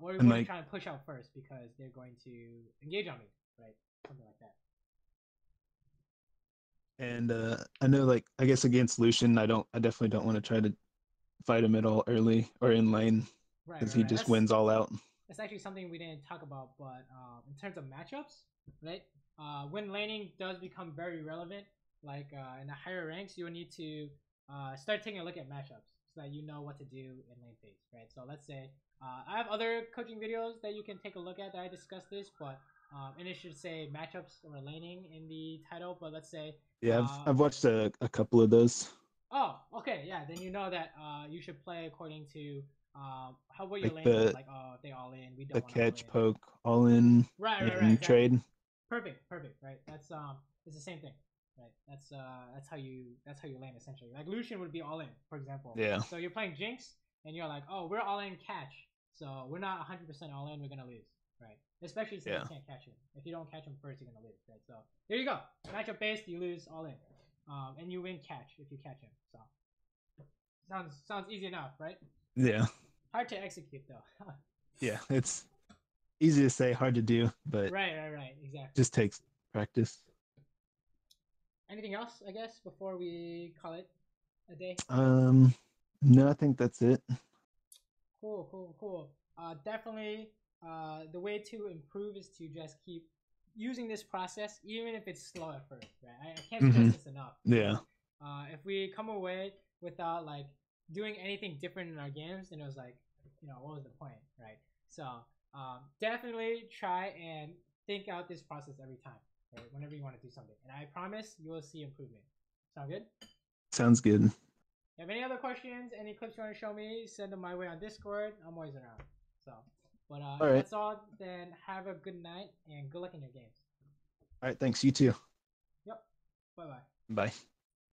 Or we And want to like, try and push out first because they're going to engage on me, right? Something like that. and I know, like, I guess against Lucian, I definitely don't want to try to fight him at all early or in lane Right, because right, he right. just wins all out. That's actually something we didn't talk about, but in terms of matchups, right? When laning does become very relevant, like in the higher ranks, you will need to start taking a look at matchups so that you know what to do in lane phase, right? So let's say I have other coaching videos that you can take a look at that I discuss this, but and it should say matchups or laning in the title. But let's say, Yeah, I've watched a couple of those. oh, okay, yeah, then you know that you should play according to what your Like lanes look like. Oh, if they all in, we don't the want to all catch, in. poke, all in, Right, right, right, and exactly. trade. Perfect, perfect, right? That's it's the same thing, right? That's how you lane essentially. Like Lucian would be all in, for example. Yeah. So you're playing Jinx, and you're like, oh, we're all in catch, so we're not 100% all in. We're gonna lose, right? Especially since you can't catch him. If you don't catch him first, you're gonna lose, right? So there you go. Matchup based, you lose all in, and you win catch if you catch him. So sounds easy enough, right? Yeah. Hard to execute though. Yeah, it's easy to say, hard to do, but right, exactly. just takes practice. Anything else, I guess, before we call it a day? No, I think that's it. Cool. Definitely, the way to improve is to just keep using this process, even if it's slow at first, right? I can't stress this enough. Yeah. If we come away without like doing anything different in our games, then it was like, what was the point, right? So definitely try and think out this process every time, right? Whenever you want to do something, and I promise you will see improvement. Sound good? Sounds good. If you have any other questions, any clips you want to show me, send them my way on Discord. I'm always around. So, but all right. That's all. Then have a good night and good luck in your games. All right. Thanks. You too. Yep. Bye. Bye.